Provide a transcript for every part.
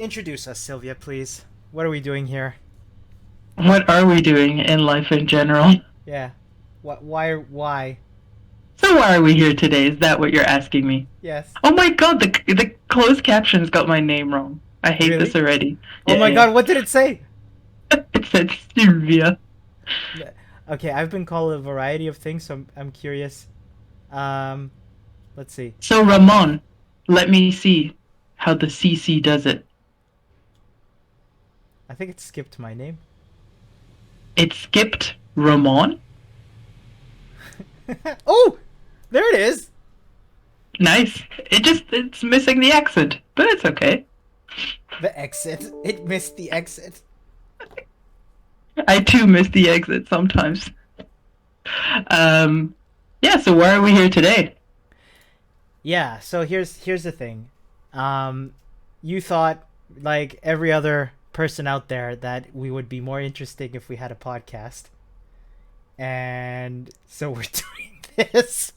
Introduce us, Silvia, please. What are we doing here? What are we doing in life in general? Yeah. What? Why? Why? So why are we here today? Is that what you're asking me? Yes. Oh my god, the closed captions got my name wrong. I hate this Really? already. Oh Yeah, my yeah. God! What did it say? It said Silvia. Okay, I've been called a variety of things, so I'm curious. Um, let's see. So Ramón, let me see how the CC does it. I think it skipped my name. It skipped Ramón. Oh, there it is. Nice. It's missing the accent, but it's okay. The exit. It missed the exit. I too miss the exit sometimes. Um, yeah. So why are we here today? Yeah. So here's the thing. Um, you thought like every other person out there that we would be more interesting if we had a podcast, and so we're doing this.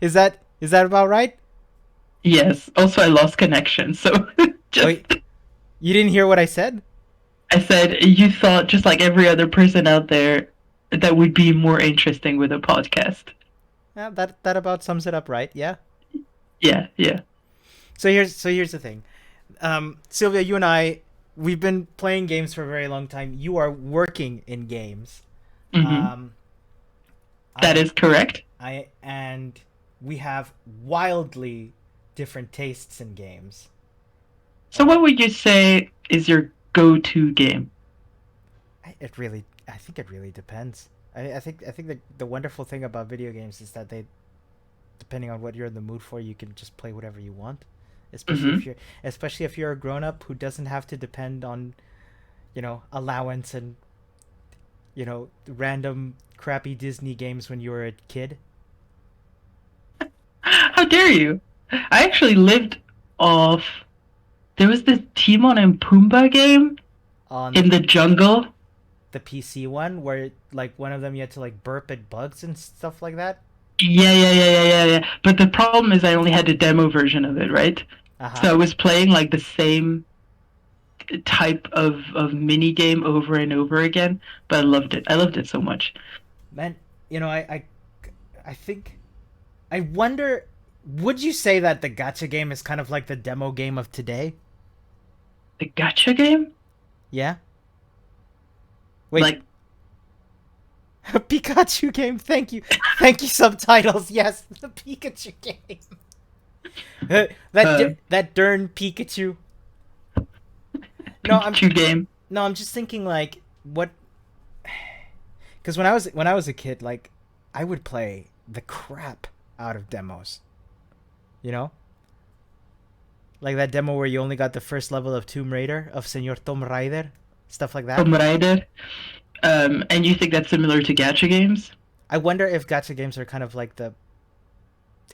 Is that about right? Yes. Also, I lost connection, so just Wait, you didn't hear what I said? I said you thought just like every other person out there that would be more interesting with a podcast. Yeah, that about sums it up, right? Yeah. Yeah, yeah. So here's the thing. Sylvia, you and we've been playing games for a very long time. You are working in games. Hmm. Um, That I is correct. I and we have wildly different tastes in games. So, Uh, what would you say is your go-to game? I think it really depends. I think the wonderful thing about video games is that they, depending on what you're in the mood for, you can just play whatever you want. Especially if Hmm. you're especially if you're a grown up who doesn't have to depend on, allowance and, random crappy Disney games when you were a kid. How dare you? I actually lived off. There was this Timon and Pumbaa game On in the jungle. the PC one where like one of them you had to like burp at bugs and stuff like that. Yeah. But the problem is, I only had the demo version of it, right? Uh-huh. So I was playing like the same type of mini game over and over again, but I loved it. I loved it so much. Man, I think I wonder, would you say that the gacha game is kind of like the demo game of today? The gacha game, Yeah? Wait, like Pikachu game. Thank you. Thank you subtitles. Yes, the Pikachu game. uh, That darn Pikachu. No, I'm Pikachu game. no, I'm just thinking like what, cuz when I was a kid, like I would play the crap out of demos, you know? Like that demo where you only got the first level of Tomb Raider, of Senor Tomb Raider, stuff like that. Tomb Raider. And you think that's similar to gacha games? I wonder if gacha games are kind of like the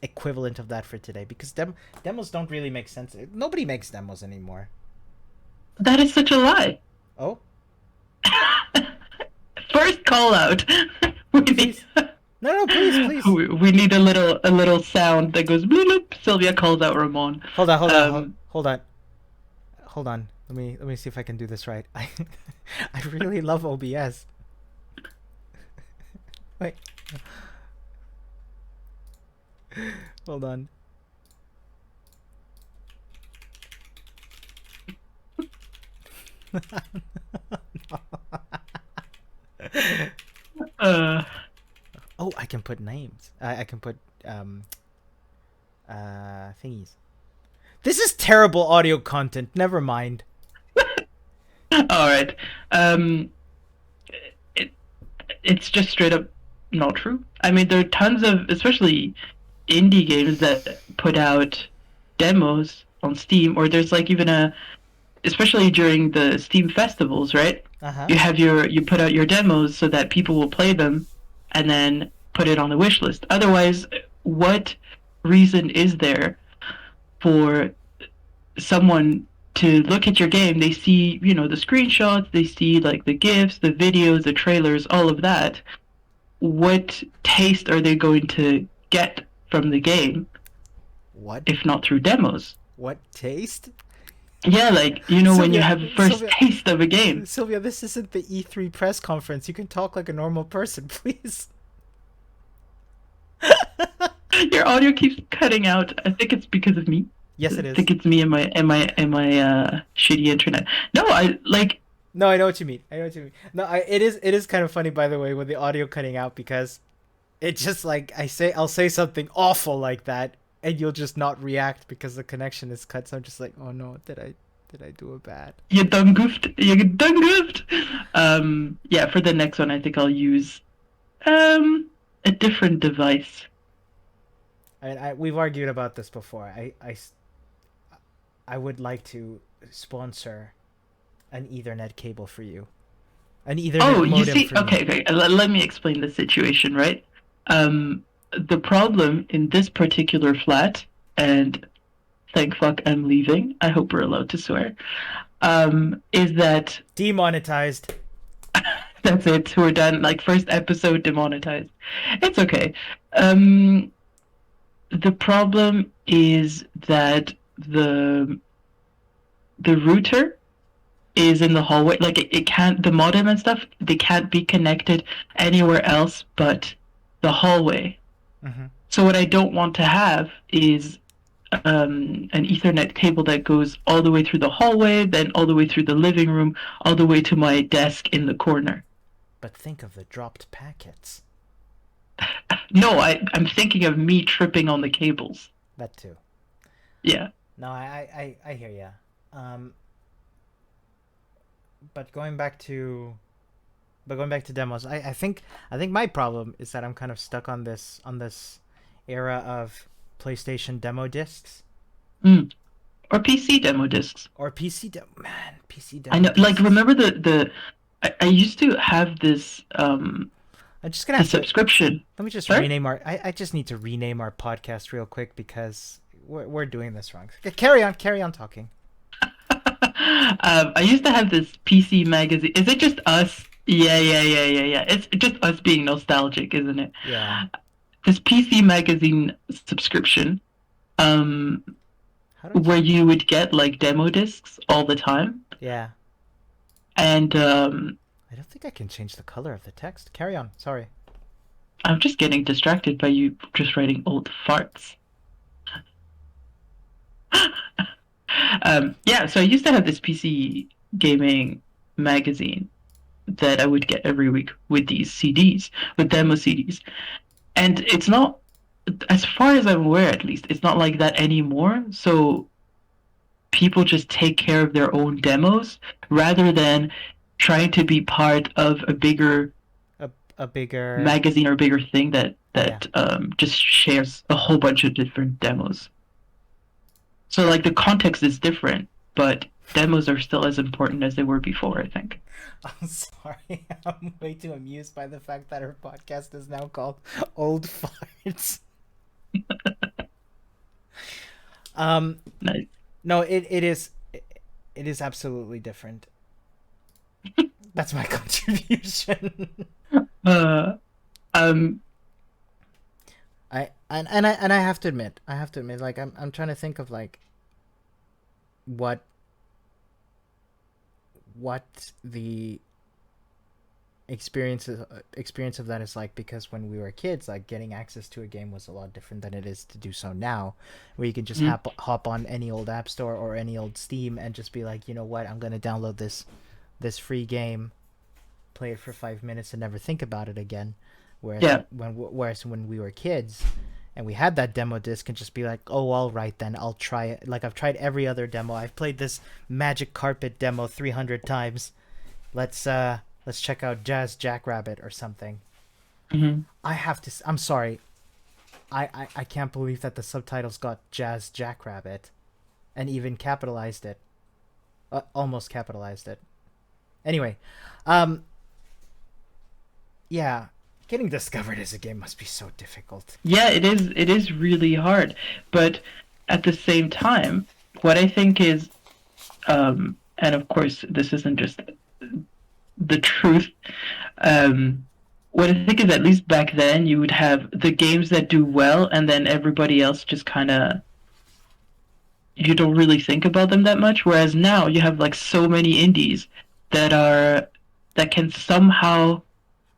equivalent of that for today because demos don't really make sense. Nobody makes demos anymore. That is such a lie. Oh, First call out. we need please. No, no, please, please. we need a little sound that goes bloop, bloop. Sylvia calls out Ramon. Hold on, hold on, Um, hold on. Hold on. Let me see if I can do this right. I really love OBS. Wait. Hold on. uh, Oh, I can put names. I can put thingies. This is terrible audio content. Never mind. all right. Um, it it's just straight up not true. I mean, there are tons of, especially indie games that put out demos on Steam, or there's like even especially during the Steam festivals, right? Uh-huh. You put out your demos so that people will play them, and then put it on the wish list. Otherwise, what reason is there for someone to look at your game? They see, the screenshots, they see like the gifs, the videos, the trailers, all of that. What taste are they going to get from the game What? if not through demos? What taste? Yeah, like, when you Sylvia, have first Sylvia, taste of a game. Sylvia, this isn't the E3 press conference. You can talk like a normal person, please. Your audio keeps cutting out. I think it's because of me. Yes, I it is. think it's me and my shitty internet. No, I like. No, I know what you mean. I know what you mean. No, it is kind of funny, by the way, with the audio cutting out, because it just like I'll say something awful like that, and you'll just not react because the connection is cut. So I'm just like, oh no, did I do a bad? You done goofed. You done goofed. Yeah, for the next one, I think I'll use a different device. We've argued about this before. I would like to sponsor an Ethernet cable for you, an Ethernet Oh, you modem see, for you. okay, okay. Let me explain the situation, right? The problem in this particular flat, and thank fuck I'm leaving. I hope we're allowed to swear. Is that Demonetized. that's it. We're done. Like first episode demonetized. It's okay. Um, the problem is that the router is in the hallway. Like it can't, the modem and stuff, they can't be connected anywhere else but the hallway. Mm-hmm. So what I don't want to have is an Ethernet cable that goes all the way through the hallway, then all the way through the living room, all the way to my desk in the corner. But think of the dropped packets. No, I'm thinking of me tripping on the cables. That too. Yeah. No, I hear ya. But going back to demos, I think my problem is that I'm kind of stuck on this era of PlayStation demo discs Mm. Or PC demo discs. or PC I demo know, like, discs. remember I used to have this, I'm just gonna the have to subscription. let me just Sorry? rename our. I just need to rename our podcast real quick because we're doing this wrong. Carry on talking. I used to have this PC magazine. Is it just us? Yeah. It's just us being nostalgic, isn't it? Yeah. This PC magazine subscription, um, How do I where change? you would get like demo discs all the time, Yeah. and I don't think I can change the color of the text. Carry on. Sorry. I'm just getting distracted by you just writing old farts. Yeah, so I used to have this PC gaming magazine that I would get every week with these CDs, with demo CDs. And it's not, as far as I'm aware at least, it's not like that anymore. So people just take care of their own demos rather than trying to be part of a bigger A bigger. magazine or a bigger thing that Oh yeah. just shares a whole bunch of different demos. So like the context is different, but demos are still as important as they were before, I think. I'm sorry. I'm way too amused by the fact that our podcast is now called Old Farts. Um. Nice. No, it is absolutely different. That's my contribution. Uh, um, I have to admit, like I'm trying to think of like what the experience of that is like, because when we were kids, like getting access to a game was a lot different than it is to do so now, where you can just mhm. hop on any old app store or any old Steam and just be like, you know what, I'm gonna download this free game, play it for 5 minutes, and never think about it again. Yeah, Whereas when we were kids and we had that demo disc, and just be like, oh, all right, then I'll try it. Like I've tried every other demo. I've played this Magic Carpet demo 300 times. Let's check out Jazz Jackrabbit or something. hmm I'm sorry. I can't believe that the subtitles got Jazz Jackrabbit and even capitalized it. Almost capitalized it. Anyway, um, yeah, getting discovered as a game must be so difficult. yeah. It is really hard, but at the same time, what I think is, and of course, this isn't just the truth. Um, what I think is, at least back then, you would have the games that do well, and then everybody else just kind of, you don't really think about them that much. Whereas now you have like so many indies that are that can somehow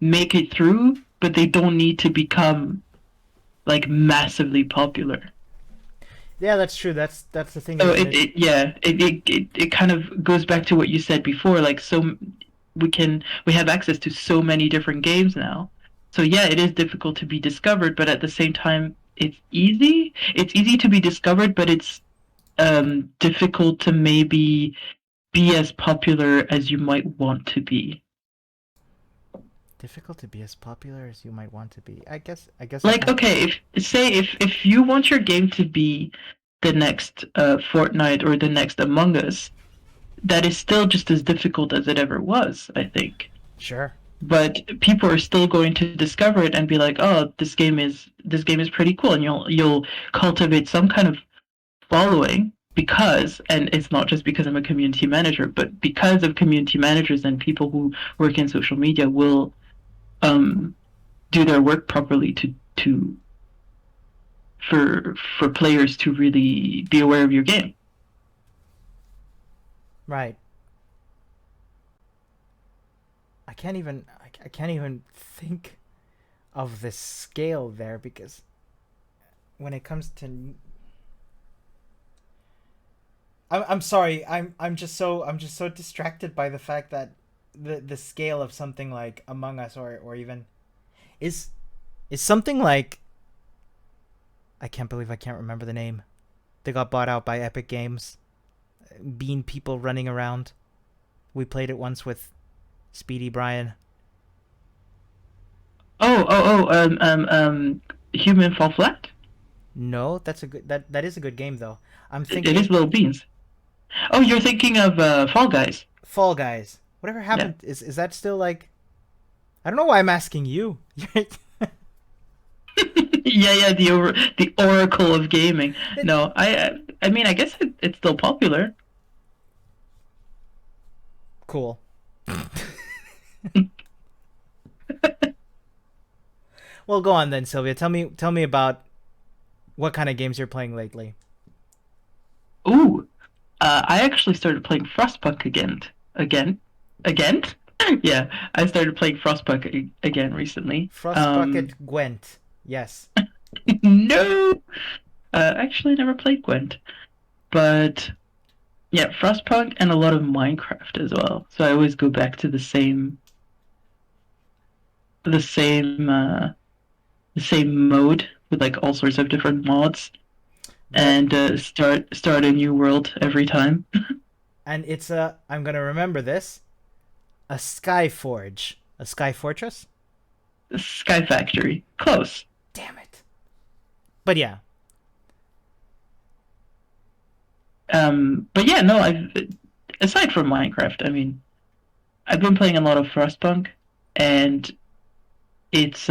make it through, but they don't need to become like massively popular. Yeah, that's true. That's the thing So that it kind of goes back to what you said before. Like, so we have access to so many different games now. So yeah, it is difficult to be discovered, but at the same time, it's easy. It's easy to be discovered, but it's difficult to maybe be as popular as you might want to be. difficult to be as popular as you might want to be. I guess I Like, can. okay, if say if you want your game to be the next Fortnite or the next Among Us, that is still just as difficult as it ever was, I think. Sure. But people are still going to discover it and be like, "Oh, this game is pretty cool," and you'll cultivate some kind of following because, and it's not just because I'm a community manager, but because of community managers and people who work in social media will um, do their work properly to for players to really be aware of your game. Right. I can't even think of the scale there because when it comes to I'm sorry. I'm just so distracted by the fact that the scale of something like Among Us or even is is something like I can't believe I can't remember the name. They got bought out by Epic Games. Bean people running around. We played it once with Speedy Brian. Human Fall Flat. No, that is a good game though. I'm It thinking is Little Beans. Oh, you're thinking of Fall Guys. Fall Guys. Whatever Yeah. happened is that still like I don't know why I'm asking you. Yeah, the oracle of gaming. No, I mean, I guess it's still popular. Cool. Well, go on then, Sylvia. Tell me about what kind of games you're playing lately. Ooh, I actually started playing Frostpunk again, again. Yeah, I started playing again recently. Frost Bucket Gwent. Yes. No, actually, I never played Gwent, but yeah, Frostpunk and a lot of Minecraft as well. So I always go back to the same, the same mode with like all sorts of different mods, That and start a new world every time. and it's a I'm gonna remember this. A Sky Forge. A Sky Fortress? Sky Factory, close. Damn it. But yeah. But yeah, no, I've aside from Minecraft, I mean, I've been playing a lot of Frostpunk, and it's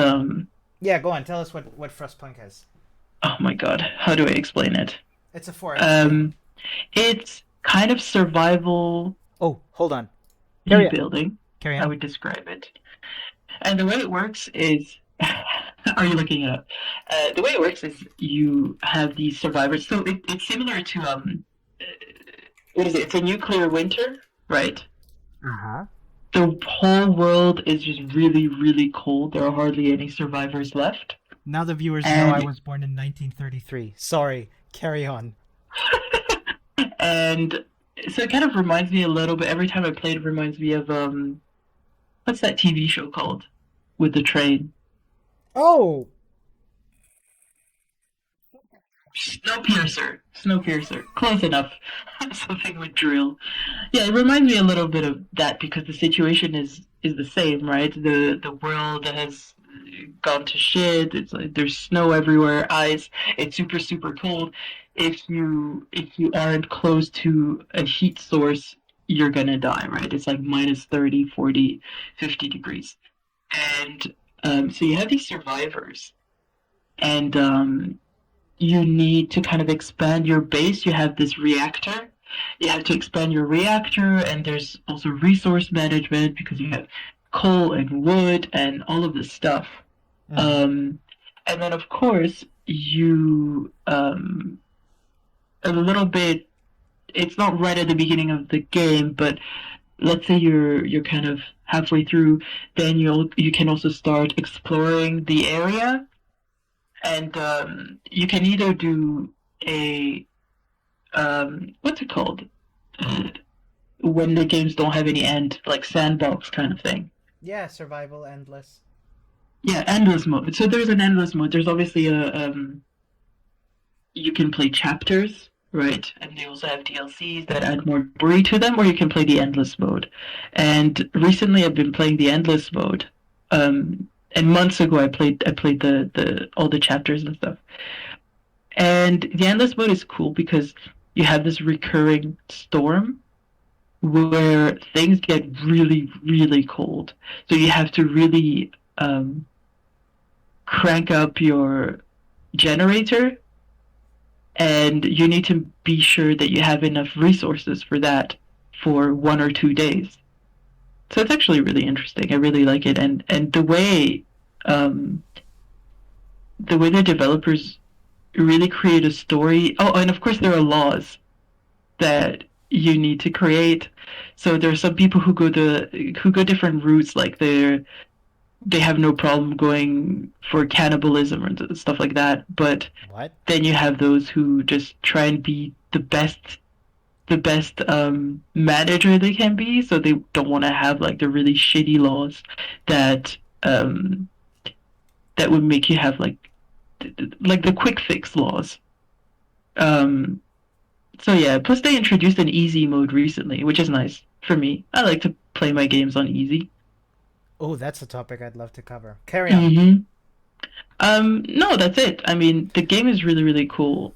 Yeah, go on. Tell us what Frostpunk is. oh my god, how do I explain it? It's a 4X. Um, it's kind of survival Oh, hold on. Carry on. building. Carry I on. would describe it. And the way it works is, are you looking it up? The way it works is you have these survivors. So it's similar to what is it? It's a nuclear winter, right? Uh-huh. The whole world is just really, really cold. There are hardly any survivors left. Now the viewers know I And was born in 1933. Sorry. Carry on. and so it kind of reminds me a little bit. Every time I play it, it reminds me of what's that TV show called with the train? Oh, Snowpiercer. Close enough. Something with drill. Yeah, it reminds me a little bit of that because the situation is the same, right? The world has gone to shit. It's like there's snow everywhere, ice. It's super cold. If you aren't close to a heat source, you're gonna die, right? It's like minus 30, 40, 50 degrees. And so you have these survivors, and you need to kind of expand your base. You have this reactor. You have to expand your reactor, and there's also resource management because you have coal and wood and all of this stuff. mm-hmm. Um, and then, of course, you a little bit. It's not right at the beginning of the game, but let's say you're kind of halfway through, then you can also start exploring the area, and you can either do a what's it called when the games don't have any end, like sandbox kind of thing. Yeah, survival endless. Yeah, endless mode. So there's an endless mode. There's obviously a you can play chapters, right? And they also have DLCs that add more story to them, or you can play the endless mode. And recently, I've been playing the endless mode. And months ago, I played the all the chapters and stuff. And the endless mode is cool because you have this recurring storm where things get really, really cold. So you have to really crank up your generator, and you need to be sure that you have enough resources for that for 1 or 2 days. So it's actually really interesting. I really like it, and um, the way the developers really create a story. Oh, and of course there are laws that you need to create. So there are some people who go different routes, like they have no problem going for cannibalism or stuff like that. But What? then you have those who just try and be the best manager they can be. So they don't want to have like the really shitty laws that that would make you have like the quick fix laws. Um, so yeah. Plus they introduced an easy mode recently, which is nice for me. I like to play my games on easy. Oh, that's a topic I'd love to cover. Carry on. Mm-hmm. No, that's it. I mean, the game is really, really cool.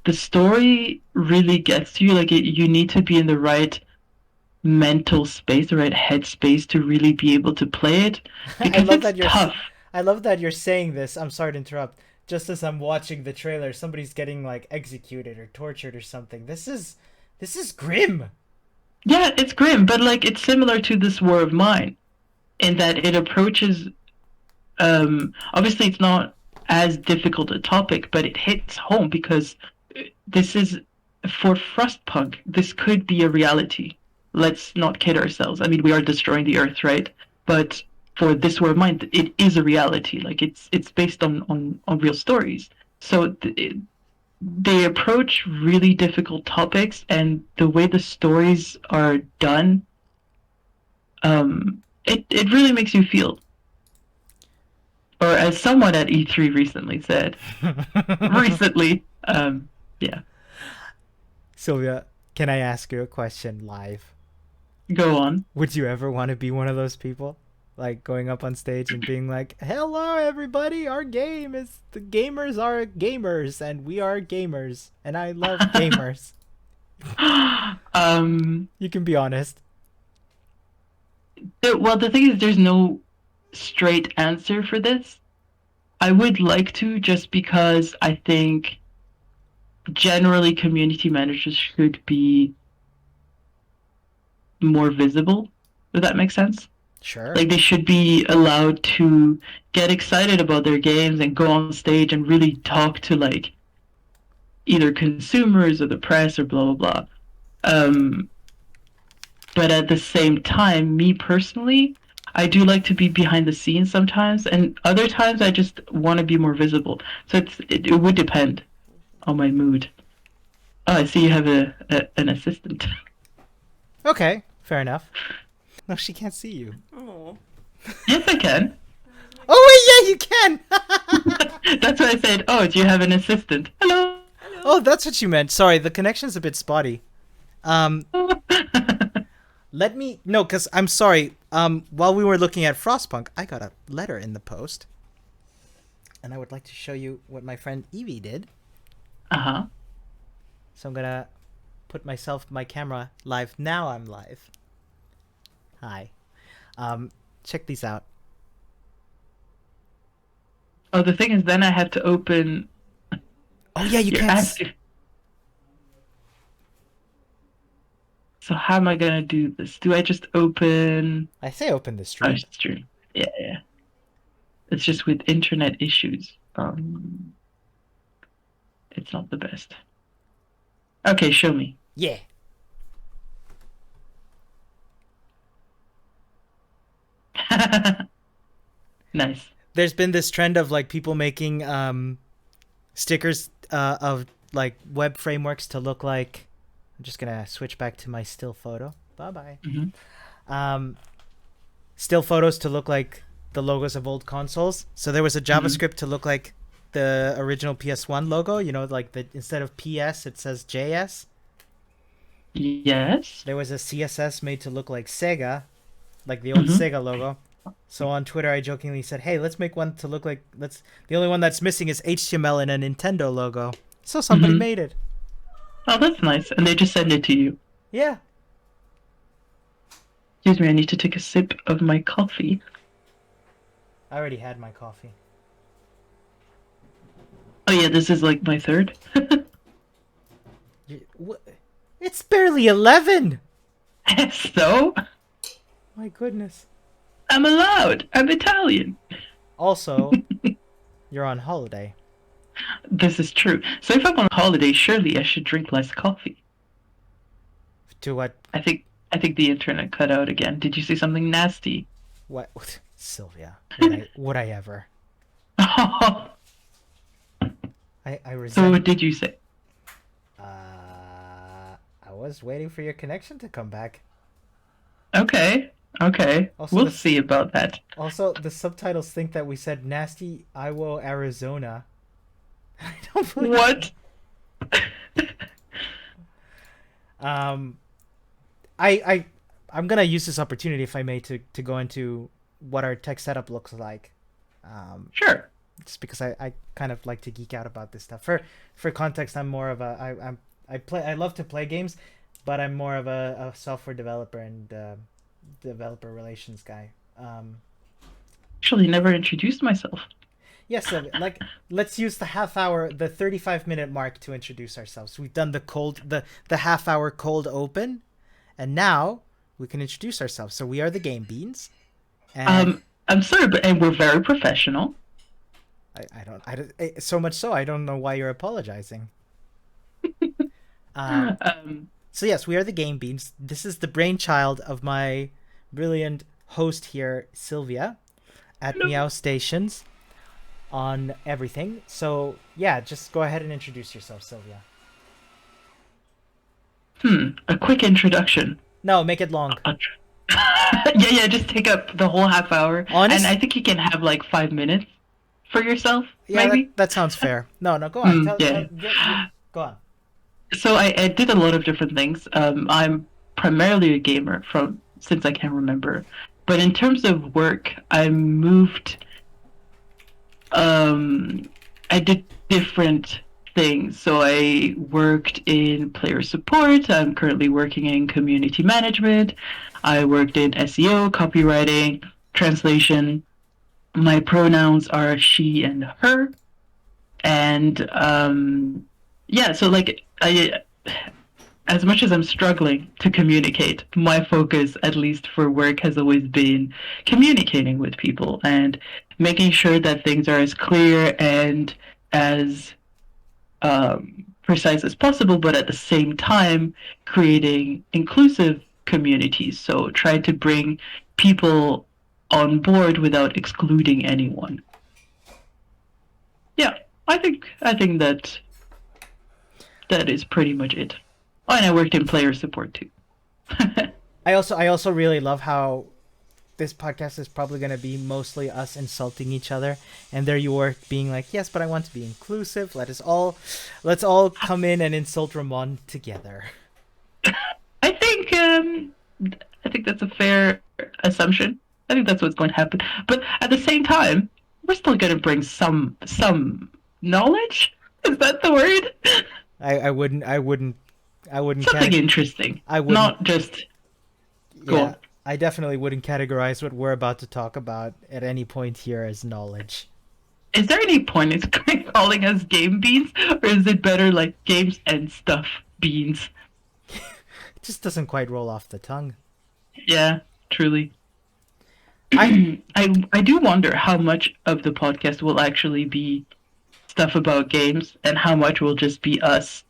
The story really gets to you. Like, you need to be in the right mental space, the right headspace to really be able to play it I because love it's that tough. I love that you're saying this. I'm sorry to interrupt. Just as I'm watching the trailer, somebody's getting like executed or tortured or something. This is grim. Yeah, it's grim, but like it's similar to this War of Mine in that it approaches. Obviously, it's not as difficult a topic, but it hits home because this is for Frostpunk. This could be a reality. Let's not kid ourselves. I mean, we are destroying the Earth, right? But for this War of Mine, it is a reality. Like it's based on real stories. So they approach really difficult topics, and the way the stories are done, it really makes you feel. Or as someone at E3 recently said, recently, yeah, Silvia, can I ask you a question live? go on. Would you ever want to be one of those people? Like going up on stage and being like, "Hello, everybody! Our game is the gamers are gamers, and we are gamers, and I love gamers." um, You can be honest. well, the thing is, there's no straight answer for this. I would like to, just because I think generally community managers should be more visible. Does that make sense? Sure. Like they should be allowed to get excited about their games and go on stage and really talk to like either consumers or the press or blah blah blah. Um, but at the same time, me personally, I do like to be behind the scenes sometimes, and other times I just want to be more visible. So it would depend on my mood. Oh, I see you have an assistant. Okay, fair enough. No, she can't see you. Oh. Yes, I can. Oh wait, yeah, you can. That's why I said, "Oh, do you have an assistant?" Hello. Oh, that's what you meant. Sorry, the connection's a bit spotty. Um, let me no, cause I'm sorry. While we were looking at Frostpunk, I got a letter in the post, and I would like to show you what my friend Evie did. Uh-huh. So I'm gonna put my camera live. Now I'm live. Hi. Check these out. Oh, the thing is, then I have to open. Oh yeah, you You're can't. asking. So how am I gonna do this? Do I just open? I say open the Oh, stream. stream. Yeah, yeah. It's just with internet issues. it's not the best. Okay, show me. Yeah. Nice. There's been this trend of like people making stickers of like web frameworks to look like. I'm just gonna switch back to my still photo. Bye bye. Mm-hmm. Still photos to look like the logos of old consoles. So there was a JavaScript to look like the original PS1 logo. You know, like the instead of PS, it says JS. Yes. There was a CSS made to look like Sega, like the old Sega logo. So on Twitter, I jokingly said, "Hey, let's make one to look like the only one that's missing is HTML and a Nintendo logo." So somebody made it. Oh, that's nice. And they just send it to you. Yeah. Excuse me, I need to take a sip of my coffee. I already had my coffee. Oh yeah, this is like my third. It's barely 11. So? My goodness. I'm allowed. I'm Italian. Also, you're on holiday. This is true. So if I'm on holiday, surely I should drink less coffee. To what? I think the internet cut out again. Did you see something nasty? What? Silvia. Would I ever? So I resent. what did you say? I was waiting for your connection to come back. Okay. Also, We'll see about that. Also, the subtitles think that we said nasty Iowa, Arizona. I don't believe What? I'm gonna use this opportunity, if I may, to go into what our tech setup looks like. Sure. Just because I kind of like to geek out about this stuff. For context, I'm more of a I love to play games, but I'm more of a software developer and developer relations guy. Actually, never introduced myself. Yes, so like let's use the 35-minute mark to introduce ourselves. We've done the half hour cold open, and now we can introduce ourselves. So we are the Game Beans. And I'm sorry, and we're very professional. I don't so much so I don't know why you're apologizing. So yes, we are the Game Beans. This is the brainchild of my brilliant host here, Silvia, at Meow Stations on everything. So yeah, just go ahead and introduce yourself, Silvia. A quick introduction. No, make it long. Yeah, just take up the whole half hour. And I think you can have like 5 minutes for yourself, yeah, maybe? that sounds fair. No, go on. Go on. So I did a lot of different things. I'm primarily a gamer since I can remember. But in terms of work, I moved. I did different things. So I worked in player support. I'm currently working in community management. I worked in SEO, copywriting, translation. My pronouns are she and her. And yeah, so like as much as I'm struggling to communicate, my focus, at least for work, has always been communicating with people and making sure that things are as clear and as precise as possible, but at the same time creating inclusive communities. So try to bring people on board without excluding anyone. Yeah, I think that is pretty much it. Oh, and I worked in player support too. I also really love how this podcast is probably going to be mostly us insulting each other, and there you were being like, yes, but I want to be inclusive. Let's all come in and insult Ramón together. I think that's a fair assumption. I think that's what's going to happen. But at the same time, we're still going to bring some knowledge. Is that the word? I wouldn't something interesting. I wouldn't, not just yeah, I definitely wouldn't categorize what we're about to talk about at any point here as knowledge. Is there any point in calling us Game Beans, or is it better like games and stuff beans? It just doesn't quite roll off the tongue. Yeah, truly. I do wonder how much of the podcast will actually be stuff about games and how much will just be us,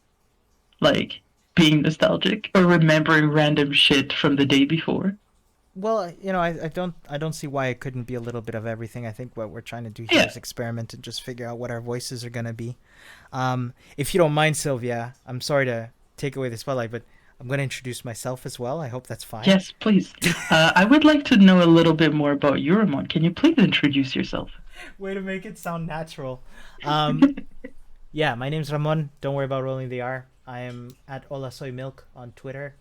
like, being nostalgic or remembering random shit from the day before. Well, I don't see why it couldn't be a little bit of everything. I think what we're trying to do here Yeah. is experiment and just figure out what our voices are gonna be. If you don't mind, Sylvia, I'm sorry to take away the spotlight, but I'm gonna introduce myself as well. I hope that's fine. Yes, please. I would like to know a little bit more about you, Ramon. Can you please introduce yourself? Way to make it sound natural. Um, yeah, my name's Ramon. Don't worry about rolling the R. I am at Hola Soy Milk on Twitter,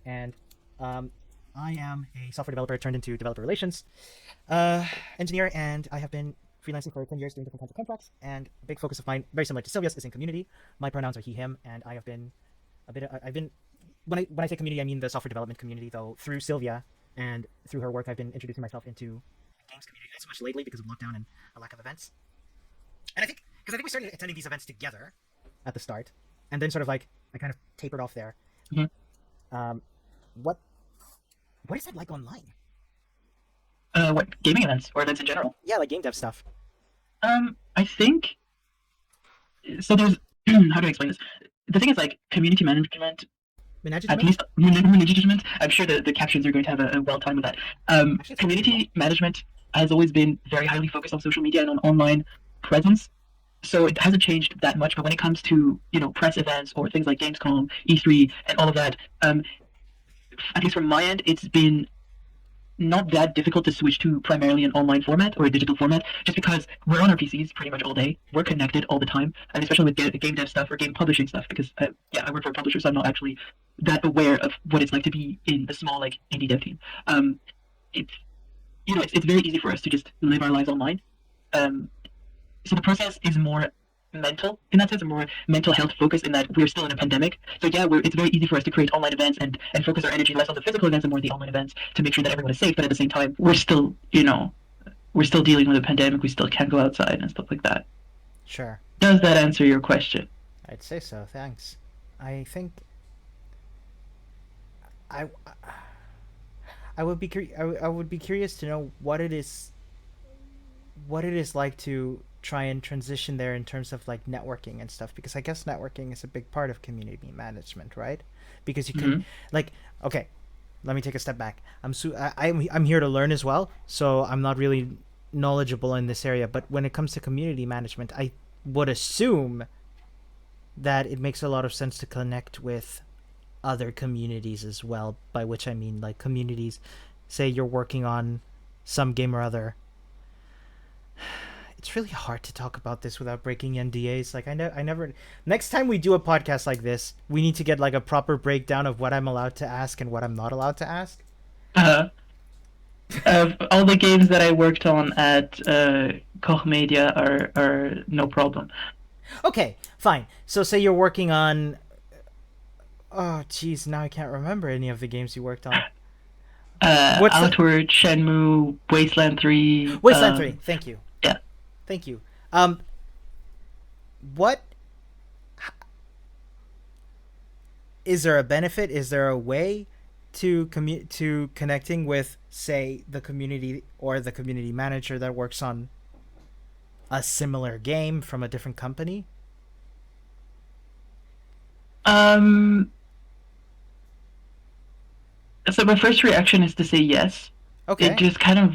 and um, I am a software developer turned into developer relations engineer, and I have been freelancing for 10 years doing different kinds of contracts. And a big focus of mine, very similar to Sylvia's, is in community. My pronouns are he, him, and I have been a bit. I've been when I say community, I mean the software development community. Though through Sylvia and through her work, I've been introducing myself into the games community not so much lately because of lockdown and a lack of events. And I think because I think we started attending these events together at the start, and then sort of like I kind of tapered off there. Mhm. Um, what what is that like online? What gaming events or events in general? Yeah, like game dev stuff. I think so. There's how do I explain this? The thing is like community management, at Management? least management. I'm sure the captions are going to have a well time with that. Actually, it's pretty Community management has always been very highly focused on social media and on online presence. So it hasn't changed that much. But when it comes to press events or things like Gamescom, E3, and all of that, at least from my end, it's been not that difficult to switch to primarily an online format or a digital format, just because we're on our PCs pretty much all day. We're connected all the time, and especially with game dev stuff or game publishing stuff, because yeah, I work for a publisher, so I'm not actually that aware of what it's like to be in a small like indie dev team. It's it's very easy for us to just live our lives online. Um, so the process is more mental in that sense, more mental health focused in that we're still in a pandemic. So yeah, it's very easy for us to create online events and focus our energy less on the physical events and more the online events to make sure that everyone is safe. But at the same time, we're still dealing with a pandemic. We still can't go outside and stuff like that. sure. Does that answer your question? I'd say so. Thanks. I think I I would be curious to know what it is like to try and transition there in terms of like networking and stuff because I guess networking is a big part of community management, right? Because you can Mm-hmm. like okay, let me take a step back. I'm here to learn as well, so I'm not really knowledgeable in this area, but when it comes to community management, I would assume that it makes a lot of sense to connect with other communities as well, by which I mean like communities say you're working on some game or other. It's really hard to talk about this without breaking NDAs. Like I never. Next time we do a podcast like this, we need to get like a proper breakdown of what I'm allowed to ask and what I'm not allowed to ask. Uh, of all the games that I worked on at Koch Media are no problem. Okay, fine. So say you're working on. Oh, jeez, now I can't remember any of the games you worked on. What's the Outward, Shenmue, Wasteland 3. Wasteland 3? Thank you, Yeah. thank you. Um, what is there a benefit? Is there a way to connecting with, say, the community or the community manager that works on a similar game from a different company? Um, so my first reaction is to say yes. It Okay. just kind of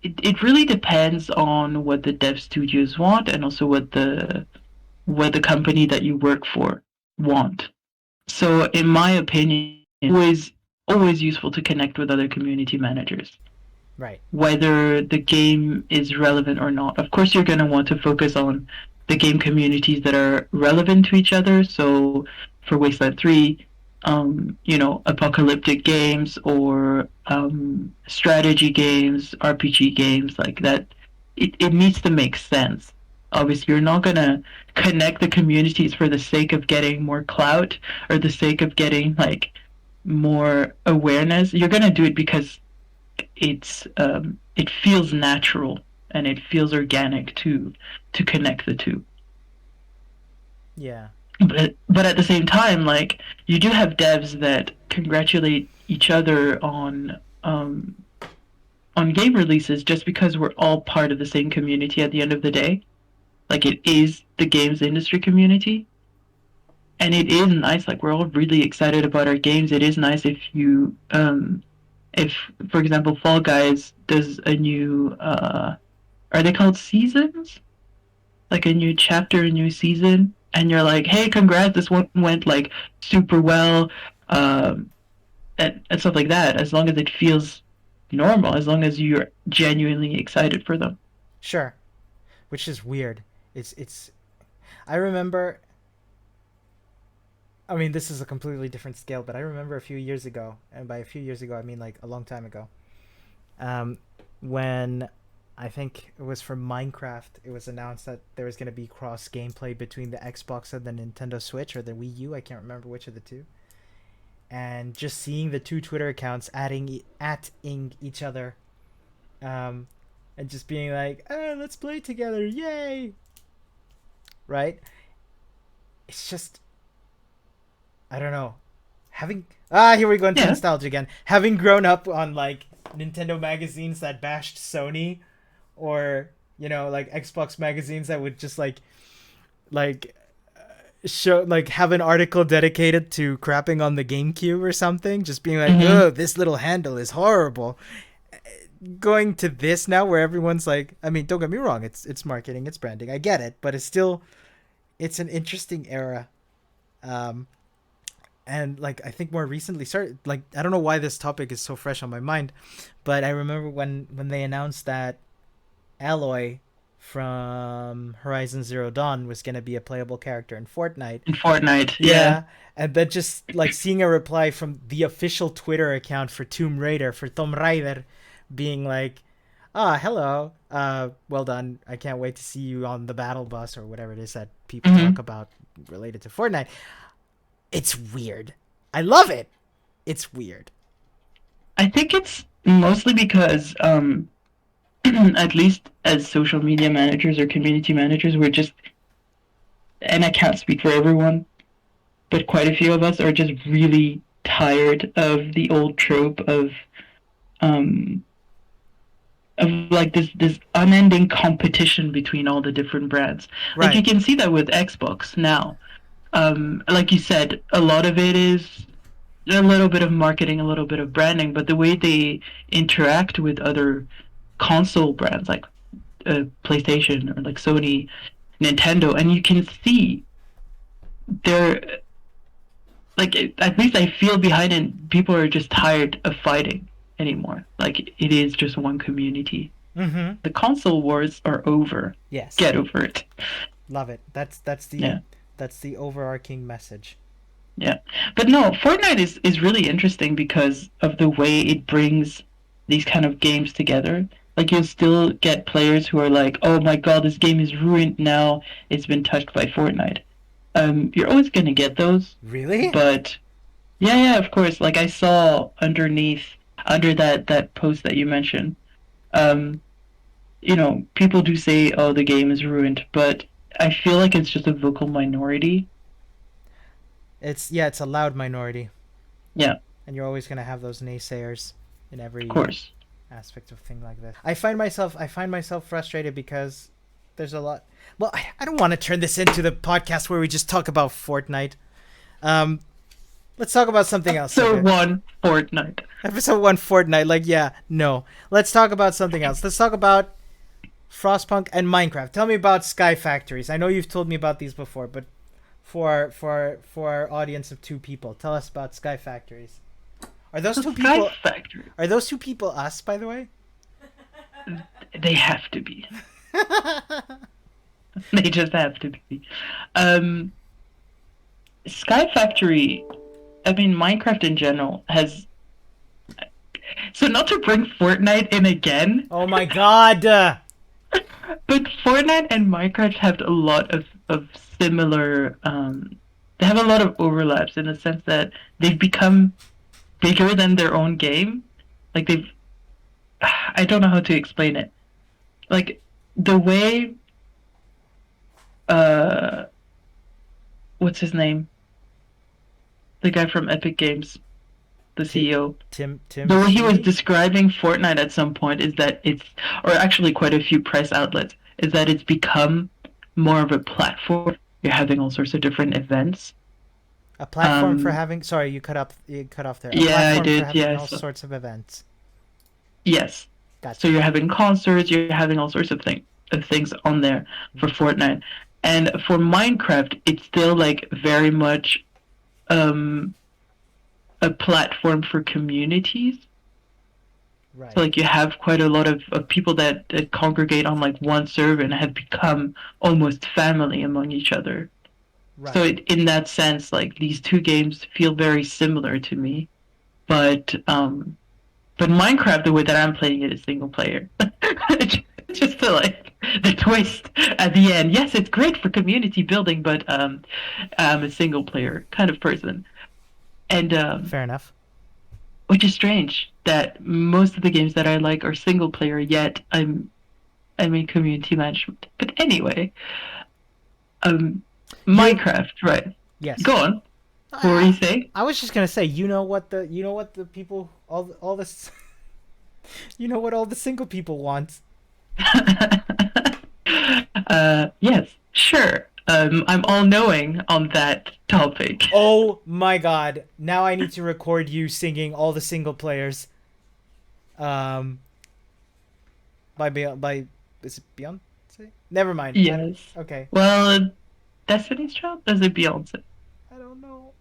it really depends on what the dev studios want and also what the company that you work for want. So in my opinion, always useful to connect with other community managers, Right. whether the game is relevant or not. Of course, you're going to want to focus on the game communities that are relevant to each other. So for Wasteland 3, apocalyptic games or strategy games, RPG games like that, it needs to make sense. Obviously, you're not going to connect the communities for the sake of getting more clout or the sake of getting like more awareness. You're going to do it because it feels natural and it feels organic to connect the two. Yeah. But at the same time, like you do have devs that congratulate each other on game releases just because we're all part of the same community at the end of the day. like it is the games industry community. And it is nice, like we're all really excited about our games. It is nice if for example Fall Guys does a new are they called seasons? Like a new chapter, a new season, and you're like, hey, congrats, this one went like super well, um, and stuff like that. As long as it feels normal, as long as you're genuinely excited for them. Sure. Which is weird. It's. I remember. I mean, this is a completely different scale, but I remember a few years ago, and by a few years ago, I mean like a long time ago, um, when I think it was for Minecraft, it was announced that there was going to be cross gameplay between the Xbox and the Nintendo Switch or the Wii U. I can't remember which of the two. And just seeing the two Twitter accounts atting each other, um, and just being like, "Oh, let's play together, yay!" Right? It's just I don't know. Having here we go into Yeah. nostalgia again. Having grown up on like Nintendo magazines that bashed Sony, or like Xbox magazines that would just like show like have an article dedicated to crapping on the GameCube or something, just being like, Mm-hmm. "Oh, this little handle is horrible." Going to this now where everyone's like, I mean, don't get me wrong, it's marketing, it's branding, I get it, but it's an interesting era. Um, and like I think more recently started like I don't know why this topic is so fresh on my mind, but I remember when they announced that Aloy from Horizon Zero Dawn was going to be a playable character in Fortnite. In Fortnite, yeah. Yeah, and then just like seeing a reply from the official Twitter account for Tomb Raider, being like, "Ah, hello. Well done. I can't wait to see you on the battle bus or whatever it is that people Mm-hmm. talk about related to Fortnite." It's weird. I love it. It's weird. I think it's mostly because, at least as social media managers or community managers, we're just, and I can't speak for everyone, but quite a few of us are just really tired of the old trope um, of like this unending competition between all the different brands. Like you Right. can see that with Xbox now. Like you said, a lot of it is a little bit of marketing, a little bit of branding, but the way they interact with other console brands like PlayStation or like Sony, Nintendo, and you can see they're like at least I feel behind it. People are just tired of fighting anymore. Like it is just one community. Mm-hmm. The console wars are over. Yes. Get over it. Love it. Yeah, That's the overarching message. yeah. But no, Fortnite is really interesting because of the way it brings these kind of games together. Like you'll still get players who are like, "Oh my god, this game is ruined now. It's been touched by Fortnite." You're always gonna get those, Really? but yeah, yeah, of course. Like I saw under that post that you mentioned, um, people do say, "Oh, the game is ruined," but I feel like it's just a vocal minority. It's a loud minority, Yeah, and you're always gonna have those naysayers in of every course. aspect of thing like this. I find myself frustrated because there's a lot. Well, I don't want to turn this into the podcast where we just talk about Fortnite. Um, let's talk about something else. So Okay. one Fortnite. Episode 1 Fortnite. Like, yeah, no. Let's talk about something else. Let's talk about Frostpunk and Minecraft. Tell me about Sky Factories. I know you've told me about these before, but for our audience of two people, tell us about Sky Factories. Are those The two Sky people? Factory. Are those two people us? By the way. They have to be. They just have to be. Um, Sky Factory. I mean, Minecraft in general has. So not to bring Fortnite in again, Oh my god. but Fortnite and Minecraft have a lot of similar. They have a lot of overlaps in the sense that they've become bigger than their own game. Like they've. I don't know how to explain it. Like the way. Uh, what's his name? The guy from Epic Games, the T- CEO. Tim The way he was Sweeney? describing Fortnite at some point is that it's, or actually quite a few press outlets, is that it's become more of a platform. You're having all sorts of different events. A platform for having. Sorry, you cut up. You cut off there. A Yeah, I platform for did. having Yeah. all sorts of events. Yes. So Gotcha. you're having concerts, you're having all sorts of things on there for Mm-hmm. Fortnite. And for Minecraft, it's still like very much um a platform for communities. So Right. like you have quite a lot of people that congregate on like one server and have become almost family among each other. So Right. in that sense, like these two games feel very similar to me. But Minecraft, the way that I'm playing it is single player. Just to like the twist at the end. Yes, it's great for community building, but I'm a single player kind of person, and Fair enough. which is strange that most of the games that I like are single player. Yet I'm in community management. But anyway, um, You. Minecraft, right? Go Yes. on. What were you I, saying? I was just gonna say. You know what the people all this. You know what all the single people want. Yes, sure. I'm all knowing on that topic. Oh my god! Now I need to record you singing all the single players. Um, by is it Beyonce? Never mind. I don't, Yes. okay. Well, Destiny's Child? Is it Beyonce? I don't know.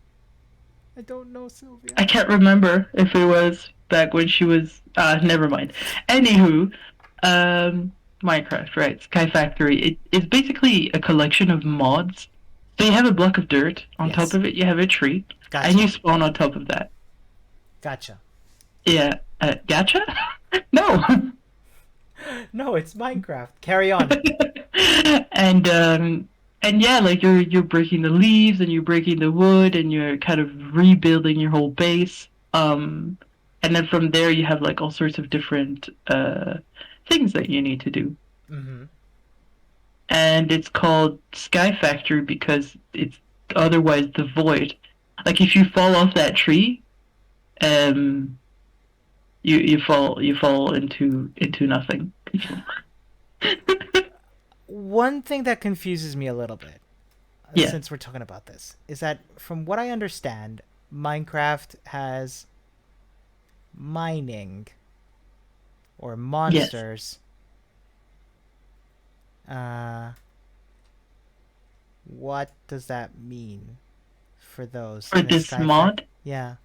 I don't know Sylvia. I can't remember if it was back when she was. Never mind. Anywho, um, Minecraft, right? Sky Factory. It is basically a collection of mods. So you have a block of dirt. On top Yes. of it, you have a tree, and you Gotcha. spawn on top of that. Gotcha. Yeah. Gotcha? No. No, it's Minecraft. Carry on. and and yeah, like you're breaking the leaves and you're breaking the wood and you're kind of rebuilding your whole base. And then from there you have like all sorts of different things that you need to do. Mm-hmm. And it's called Sky Factory because it's otherwise the void. Like if you fall off that tree, um, you fall into nothing. One thing that confuses me a little bit, Yeah. since we're talking about this, is that from what I understand, Minecraft has mining or Yes. monsters. Uh, what does that mean for those For in a this sky fact? mod. Yeah.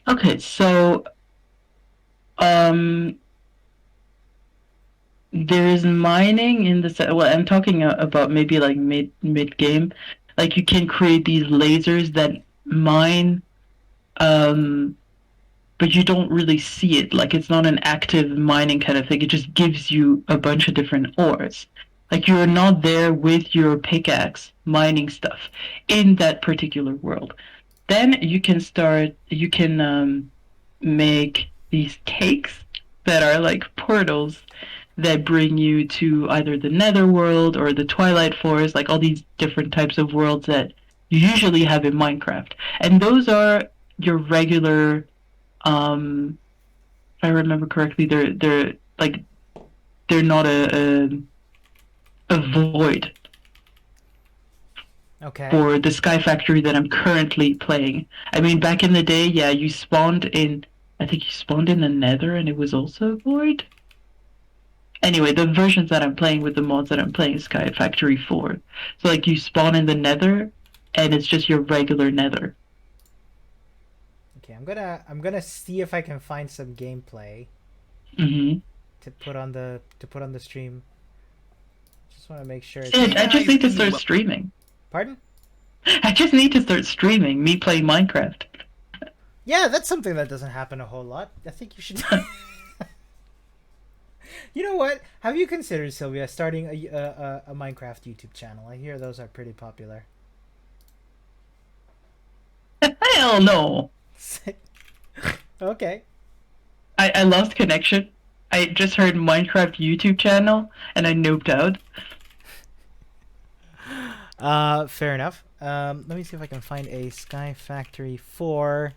Okay, so um, there is mining in the well, I'm talking about maybe like mid game. Like you can create these lasers that mine, um, but you don't really see it. Like it's not an active mining kind of thing. It just gives you a bunch of different ores. Like you're not there with your pickaxe mining stuff in that particular world. Then you can make these cakes that are like portals that bring you to either the netherworld or the twilight forest, like all these different types of worlds that you usually have in Minecraft. And those are your regular, if I remember correctly, they're like they're not a void Okay. for the Sky Factory that I'm currently playing. I mean, back in the day, yeah, you spawned in. I think you spawned in the Nether, and it was also void. Anyway, the versions that I'm playing with the mods that I'm playing is Sky Factory 4. So like you spawn in the Nether, and it's just your regular Nether. Okay. I'm gonna see if I can find some gameplay Mm-hmm. to put on the stream. Just want to make sure it's. I just need to start streaming. Pardon? I just need to start streaming me playing Minecraft. Yeah, that's something that doesn't happen a whole lot. I think you should. You know what? Have you considered, Sylvia, starting a Minecraft YouTube channel? I hear those are pretty popular. Hell no. Okay. I lost connection. I just heard Minecraft YouTube channel, and I noped out. Fair enough. Let me see if I can find a Sky Factory 4.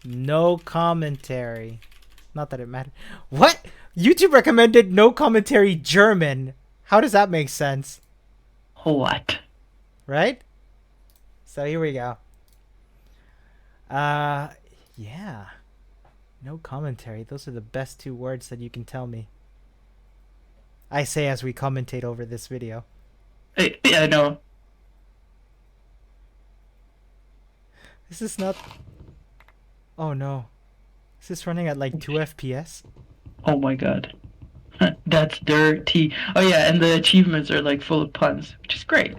No commentary. Not that it mattered. What? YouTube recommended no commentary German. How does that make sense? What? right? So here we go. Yeah. No commentary. Those are the best 2 words that you can tell me. I say as we commentate over this video. Yeah, I know. This is not. Oh no. Is this running at like 2 FPS? Oh my god. That's dirty. Oh yeah, and the achievements are like full of puns, which is great.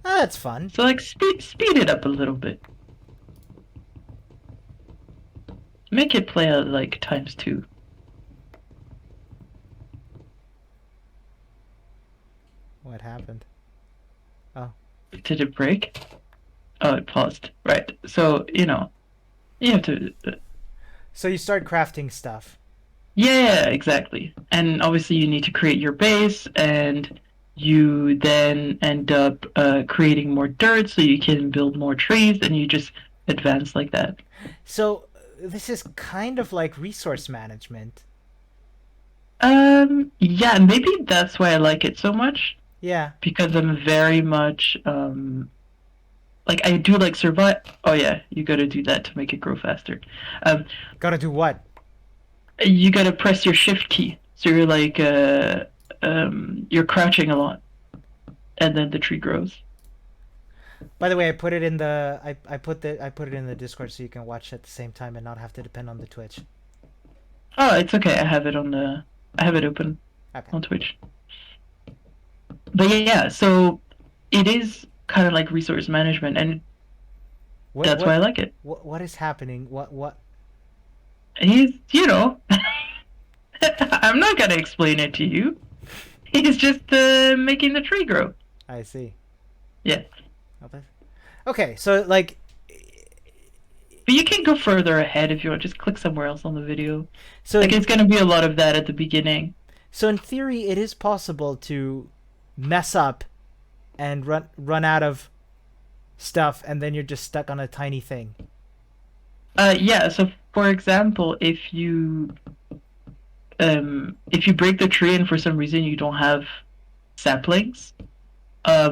Ah, that's fun. So like speed it up a little bit. Make it play out like ×2. What happened? Oh. Did it break? Oh, it paused. Right. So, you have to. So you start crafting stuff. Yeah, exactly. And obviously, you need to create your base, and you then end up creating more dirt so you can build more trees, and you just advance like that. So this is kind of like resource management. Yeah, maybe that's why I like it so much, Yeah. because I'm very much like I do like survive. Oh yeah, you gotta do that to make it grow faster. Um, Gotta do what? you gotta press your shift key, so you're like you're crouching a lot, and then the tree grows. By the way, I put it in the I put it in the Discord so you can watch at the same time and not have to depend on the Twitch. Oh, it's okay. I have it open Okay. on Twitch. But yeah, so it is kind of like resource management, and that's why I like it. What is happening? What? He's, I'm not gonna explain it to you. He's just making the tree grow. I see. Yeah. Okay, so like. But you can go further ahead if you want. Just click somewhere else on the video. So like it's gonna be a lot of that at the beginning. So in theory, it is possible to mess up and run out of stuff, and then you're just stuck on a tiny thing. Yeah. So for example, if you break the tree and for some reason you don't have saplings,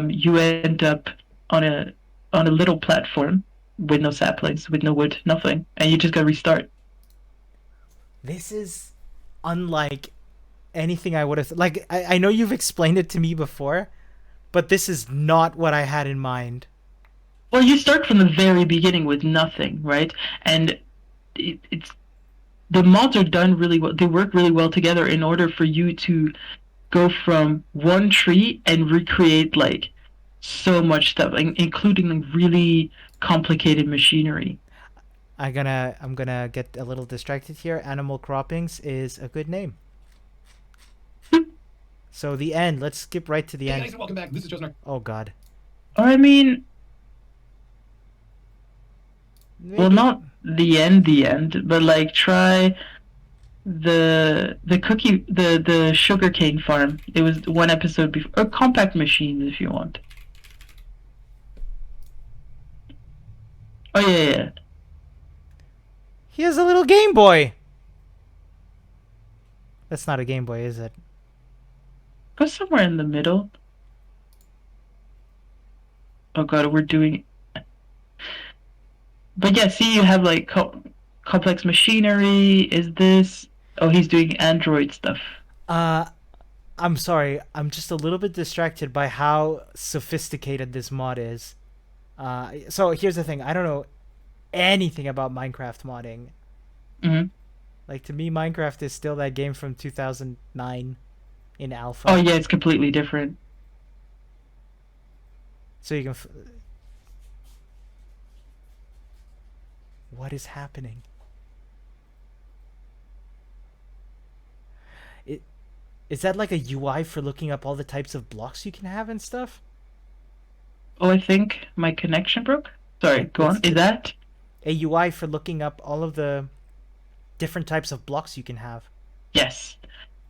you end up on a little platform with no saplings, with no wood, nothing, and you just gotta restart. This is unlike anything I would have like. I know you've explained it to me before, but this is not what I had in mind. Well, you start from the very beginning with nothing, right? And it's the mods are done really well. They work really well together in order for you to go from one tree and recreate like so much stuff, including like really complicated machinery. I'm gonna get a little distracted here. Animal Croppings is a good name. So the end. Let's skip right to the end. Hey guys, and welcome back. This is Chosen. Oh God. I mean, Maybe. well, not the end, but like try the sugarcane farm. It was one episode before, or compact machines if you want. Oh yeah. He has a little Game Boy. That's not a Game Boy, is it? Go somewhere in the middle. Oh god, we're doing. But yeah, see, you have like complex machinery. Is this? Oh, he's doing Android stuff. I'm sorry. I'm just a little bit distracted by how sophisticated this mod is. So here's the thing. I don't know anything about Minecraft modding. Mm-hmm. Like, to me, Minecraft is still that game from 2009 in alpha. Oh yeah, it's completely different. So you can. What is happening? Is that like a UI for looking up all the types of blocks you can have and stuff? Oh, I think my connection broke. Sorry, go on. Is that a UI for looking up all of the different types of blocks you can have? Yes.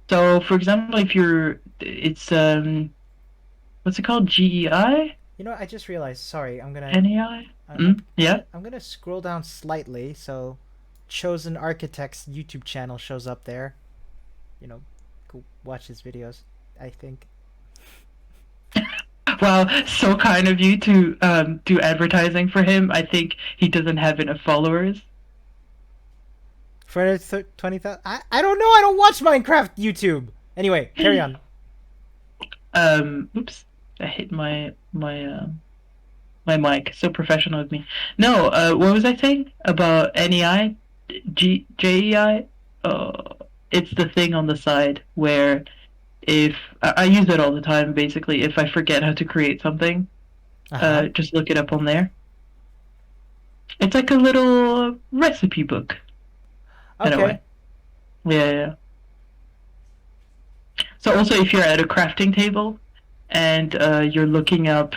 So, for example, it's what's it called? GEI? You know, I just realized. Sorry, I'm gonna. NEI? Yeah. I'm gonna scroll down slightly so Chosen Architect's YouTube channel shows up there. You know, go watch his videos. I think. Wow, so kind of you to do advertising for him. I think he doesn't have enough followers. For 20,000? I don't know. I don't watch Minecraft YouTube. Anyway, carry on. Oops, I hit my mic. So professional of me. No, what was I saying about NEI? JEI? It's the thing on the side where if I use it all the time, basically, if I forget how to create something, Uh-huh. just look it up on there. It's like a little recipe book in a Okay. way. Yeah, yeah. So also, if you're at a crafting table and you're looking up,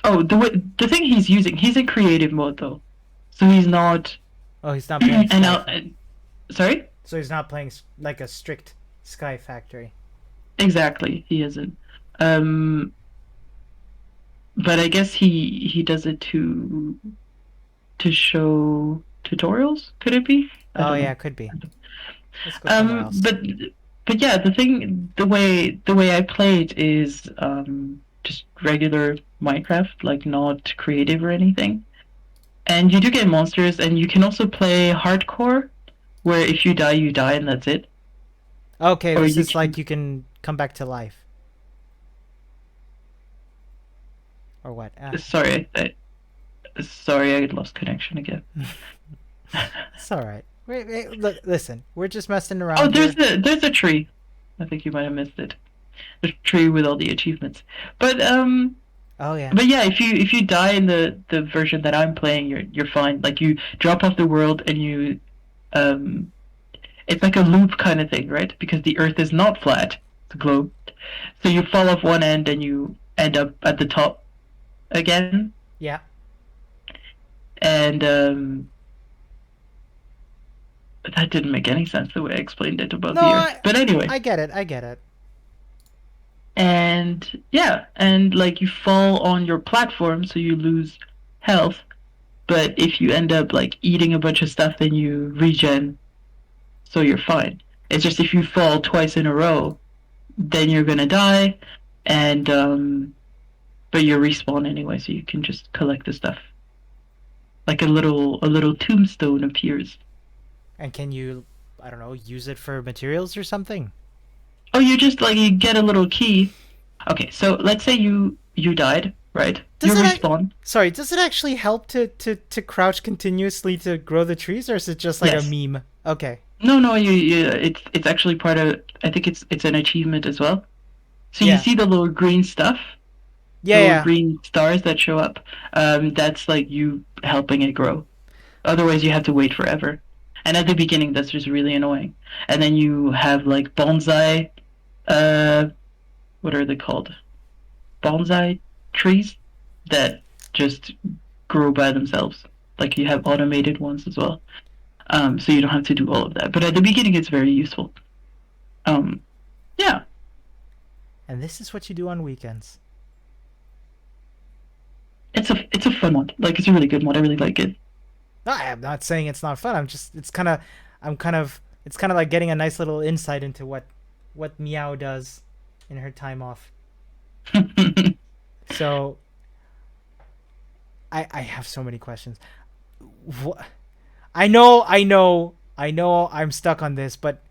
oh, the thing he's using, he's in creative mode though, so he's not. Oh, he's not playing and Sky I'll, Factory. sorry, So he's not playing like a strict Sky Factory. exactly, he isn't. Um, but I guess he does it to show tutorials. Could it be? I Oh don't yeah, know. could be. Let's go somewhere else. But yeah, the way I play it is just regular Minecraft, like not creative or anything. And you do get monsters, and you can also play hardcore, where if you die, and that's it. Okay, Or this you is like can. you can come back to life. Or what? Sorry, sorry, I lost connection again. It's alright. Wait, look, listen. We're just messing Oh, around here. there's a tree. I think you might have missed it. The tree with all the achievements. But Oh yeah. but yeah, if you die in the version that I'm playing, you're fine. Like you drop off the world and you um it's like a loop kind of thing, right? Because the Earth is not flat; it's a globe. So you fall off one end and you end up at the top again. Yeah. And but that didn't make any sense the way I explained it about No, the Earth. But anyway, I get it. I get it. and yeah, and like you fall on your platform, so you lose health. But if you end up like eating a bunch of stuff, then you regen, so you're fine. It's just if you fall twice in a row, then you're gonna die, and but you respawn anyway, so you can just collect the stuff. Like a little tombstone appears. And can you, I don't know, use it for materials or something? Oh, you just like you get a little key. Okay, so let's say you died, right? You Does it? respawn. Sorry. Does it actually help to crouch continuously to grow the trees, or is it just like a Yes. meme? Okay. No, no, you it's actually part of. I think it's an achievement as well. So you Yeah. see the little green stuff, the Yeah. little Yeah. green stars that show up. That's like you helping it grow. Otherwise, you have to wait forever. And at the beginning, that's just really annoying. And then you have like bonsai. Uh, what are they called? Bonsai trees that just grow by themselves. Like you have automated ones as well. So you don't have to do all of that. But at the beginning, it's very useful. Um, yeah, And this is what you do on weekends. it's a fun one. Like it's a really good one. I really like it. No, I'm not saying it's not fun. I'm just it's kind of like getting a nice little insight into what Meow does in her time off. So I have so many questions. What? I know I'm stuck on this, but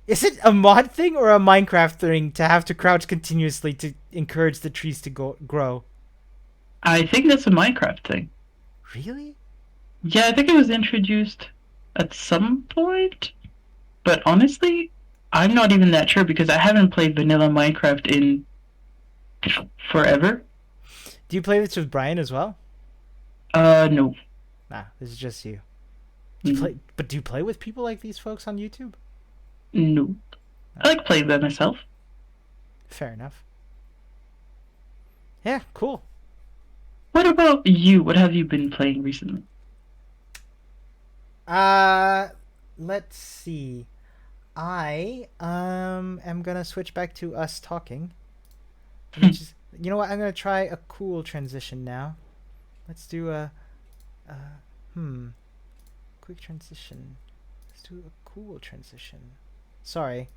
is it a mod thing or a Minecraft thing to have to crouch continuously to encourage the trees to grow? I think that's a Minecraft thing. Really? Yeah, I think it was introduced at some point. But honestly, I'm not even that sure because I haven't played vanilla Minecraft in forever. Do you play this with Brian as well? No. Nah, this is just you. Mm, Do you play with people like these folks on YouTube? no. I like playing by myself. Fair enough. Yeah, cool. What about you? What have you been playing recently? Uh, let's see. I am gonna switch back to us talking. Let me just, you know what? I'm gonna try a cool transition now. Let's do a hmm, quick transition. Let's do a cool transition. Sorry.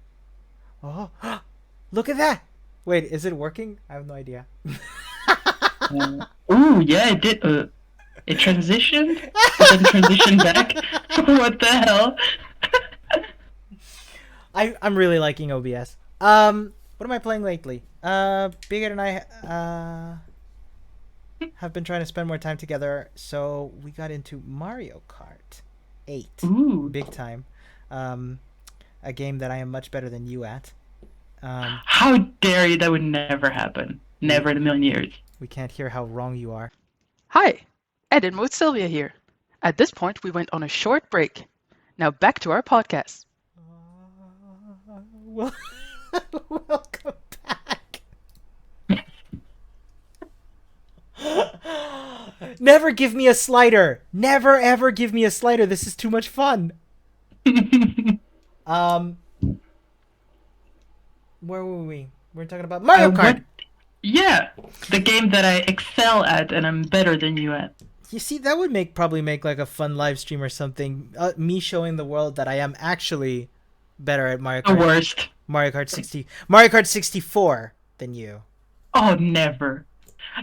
Oh, look at that! Wait, is it working? I have no idea. Ooh, yeah, it did. It transitioned, but then transitioned back. What the hell? I'm really liking OBS. What am I playing lately? Bigot and I have been trying to spend more time together, so we got into Mario Kart 8, Ooh, big time. Um, a game that I am much better than you at. Um, how dare you? That would never happen. we Never in a million years. we can't hear how wrong you are. Hi, Ed and with Silvia here. At this point, we went on a short break. Now back to our podcast. Well, welcome back. Never give me a slider. Never ever give me a slider. This is too much fun. Um, where were we? We're talking about Mario Kart. Yeah, the game that I excel at and I'm better than you at. You see, that would probably make like a fun live stream or something. Me showing the world that I am actually better at Mario The Kart. worst. Mario Kart 64 than you. Oh, never.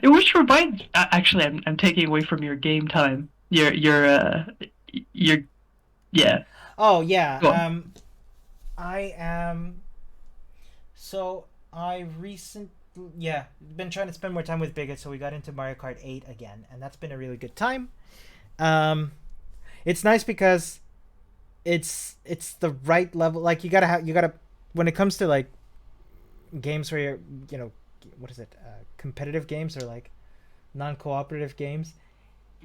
Which reminds. Actually, I'm taking away from your game time. Your. Yeah. Oh yeah. Go on. I am. So I been trying to spend more time with Bigot, so we got into Mario Kart 8 again, and that's been a really good time. It's nice because it's the right level. Like you gotta when it comes to like games where what is it, competitive games or like non-cooperative games.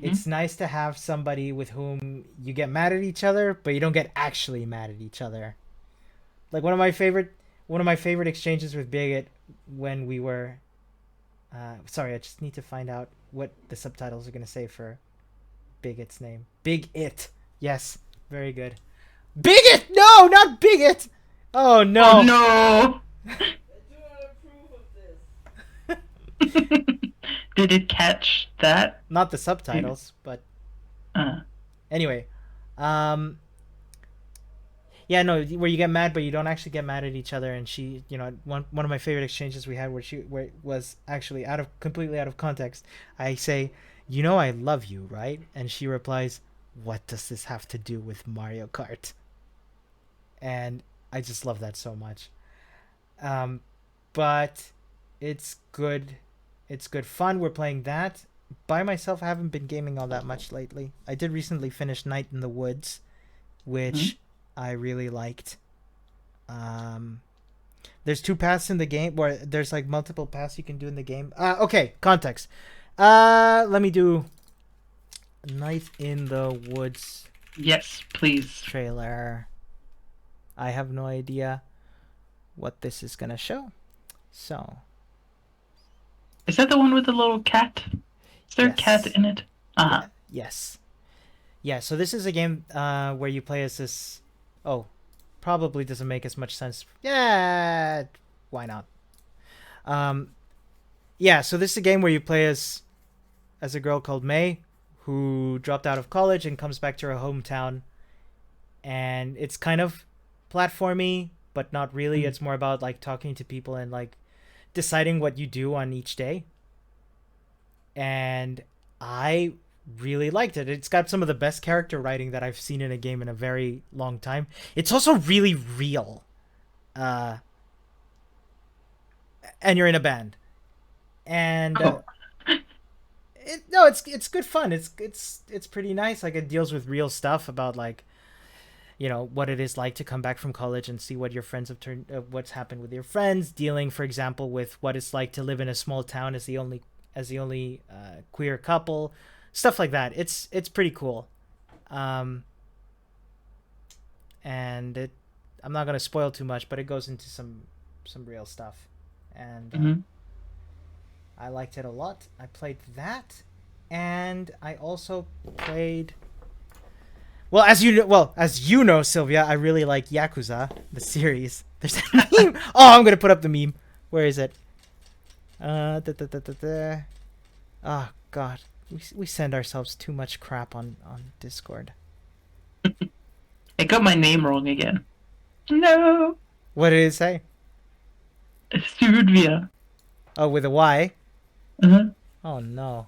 It's nice to have somebody with whom you get mad at each other, but you don't get actually mad at each other. Like one of my favorite exchanges with Bigot when we were. Sorry, I just need to find out what the subtitles are gonna say for Bigot's name. Big It. Yes, very good. Bigot! No, not Bigot! Oh no! Oh no! Did it catch that? Not the subtitles, but anyway. Yeah, no, where you get mad, but you don't actually get mad at each other. And she, one of my favorite exchanges we had where it was actually completely out of context. I say, I love you, right? And she replies, what does this have to do with Mario Kart? And I just love that so much. But it's good. It's good fun. We're playing that. By myself, I haven't been gaming all that much lately. I did recently finish Night in the Woods, which I really liked. There's 2 paths in the game, where there's like multiple paths you can do in the game. Okay, context. Let me do Night in the Woods. Yes, please. Trailer. I have no idea what this is gonna show. So. Is that the one with the little cat? Is there a cat in it? Uh-huh. Yeah, yes. Yeah, so this is a game where you play as this. Oh, probably doesn't make as much sense. Yeah, why not? Yeah, so this is a game where you play as a girl called May, who dropped out of college and comes back to her hometown. And it's kind of platformy, but not really. It's more about like talking to people and like deciding what you do on each day. And I really liked it. It's got some of the best character writing that I've seen in a game in a very long time. It's also really real. And you're in a band. And it's good fun. It's pretty nice. Like it deals with real stuff about like what it is like to come back from college and see what your friends have what's happened with your friends, dealing for example with what it's like to live in a small town as the only queer couple, stuff like that. It's pretty cool. And I'm not going to spoil too much, but it goes into some real stuff. And I liked it a lot. I played that, and I also played. Well, as you know, Silvia, I really like Yakuza, the series. There's a meme. Oh, I'm gonna put up the meme. Where is it? Oh God, we send ourselves too much crap on Discord. I got my name wrong again. No. What did it say? Silvia. Oh, with a Y. Uh-huh. Oh no.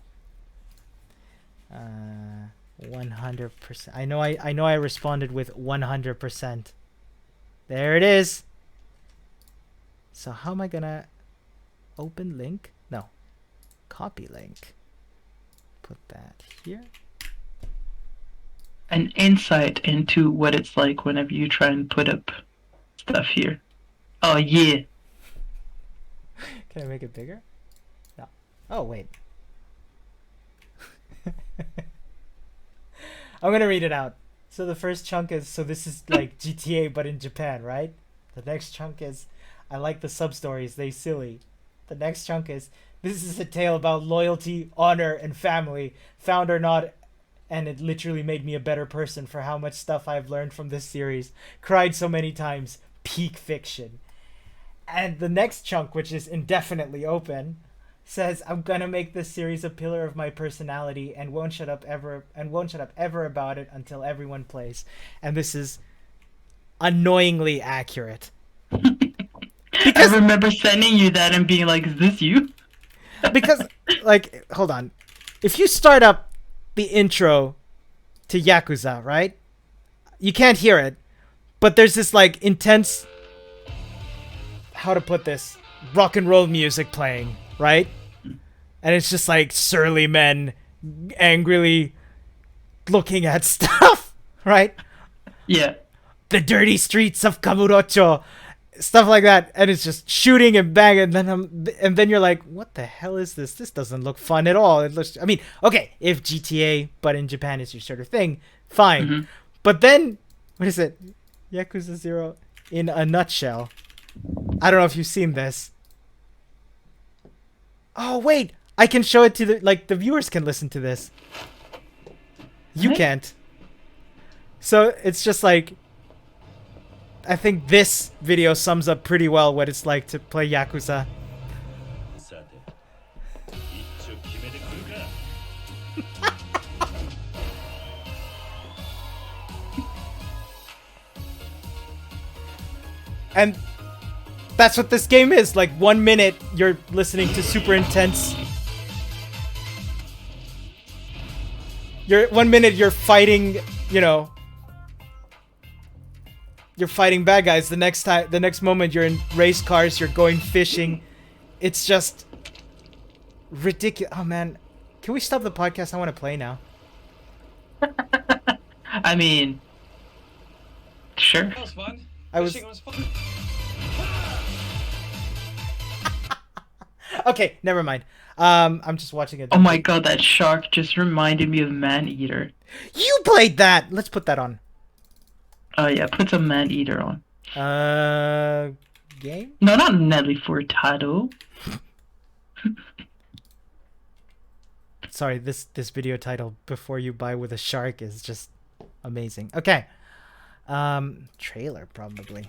100%. I know I responded with 100%. There it is. So how am I gonna open link? No. Copy link. Put that here. An insight into what it's like whenever you try and put up stuff here. Oh yeah. Can I make it bigger? No. Oh wait. I'm gonna read it out. So the first chunk is, so this is like GTA but in Japan, right? The next chunk is, I like the sub-stories, they silly. The next chunk is, this is a tale about loyalty, honor, and family, found or not, and it literally made me a better person for how much stuff I've learned from this series. Cried so many times. Peak fiction. And the next chunk, which is indefinitely open, says, I'm gonna make this series a pillar of my personality and won't shut up ever about it until everyone plays. And this is annoyingly accurate. I remember sending you that and being like, is this you? Because, like, hold on. If you start up the intro to Yakuza, right? You can't hear it, but there's this, like, intense, how to put this, rock and roll music playing, right? And it's just like surly men angrily looking at stuff, right? Yeah. The dirty streets of Kamurocho, stuff like that, and it's just shooting and banging, and then you're like, what the hell is this? This doesn't look fun at all. It looks, I mean, okay, if GTA but in Japan is your sort of thing, fine. Mm-hmm. But then, what is it? Yakuza 0 in a nutshell. I don't know if you've seen this. Oh wait, I can show it to the viewers can listen to this. You can't. So it's just like, I think this video sums up pretty well what it's like to play Yakuza. And that's what this game is. Like 1 minute you're listening to super intense. 1 minute you're fighting, you're fighting bad guys. The next moment you're in race cars, you're going fishing. It's just ridiculous. Oh man, can we stop the podcast? I want to play now. I mean, sure. That was fun. I was- Fishing was fun. Okay, never mind. I'm just watching it. Oh my god, that shark just reminded me of Maneater. You played that. Let's put that on. Oh yeah, put some Maneater on. Game? No, not Nelly Furtado. Sorry, this video title, Before You Buy with a Shark, is just amazing. Okay. Trailer probably.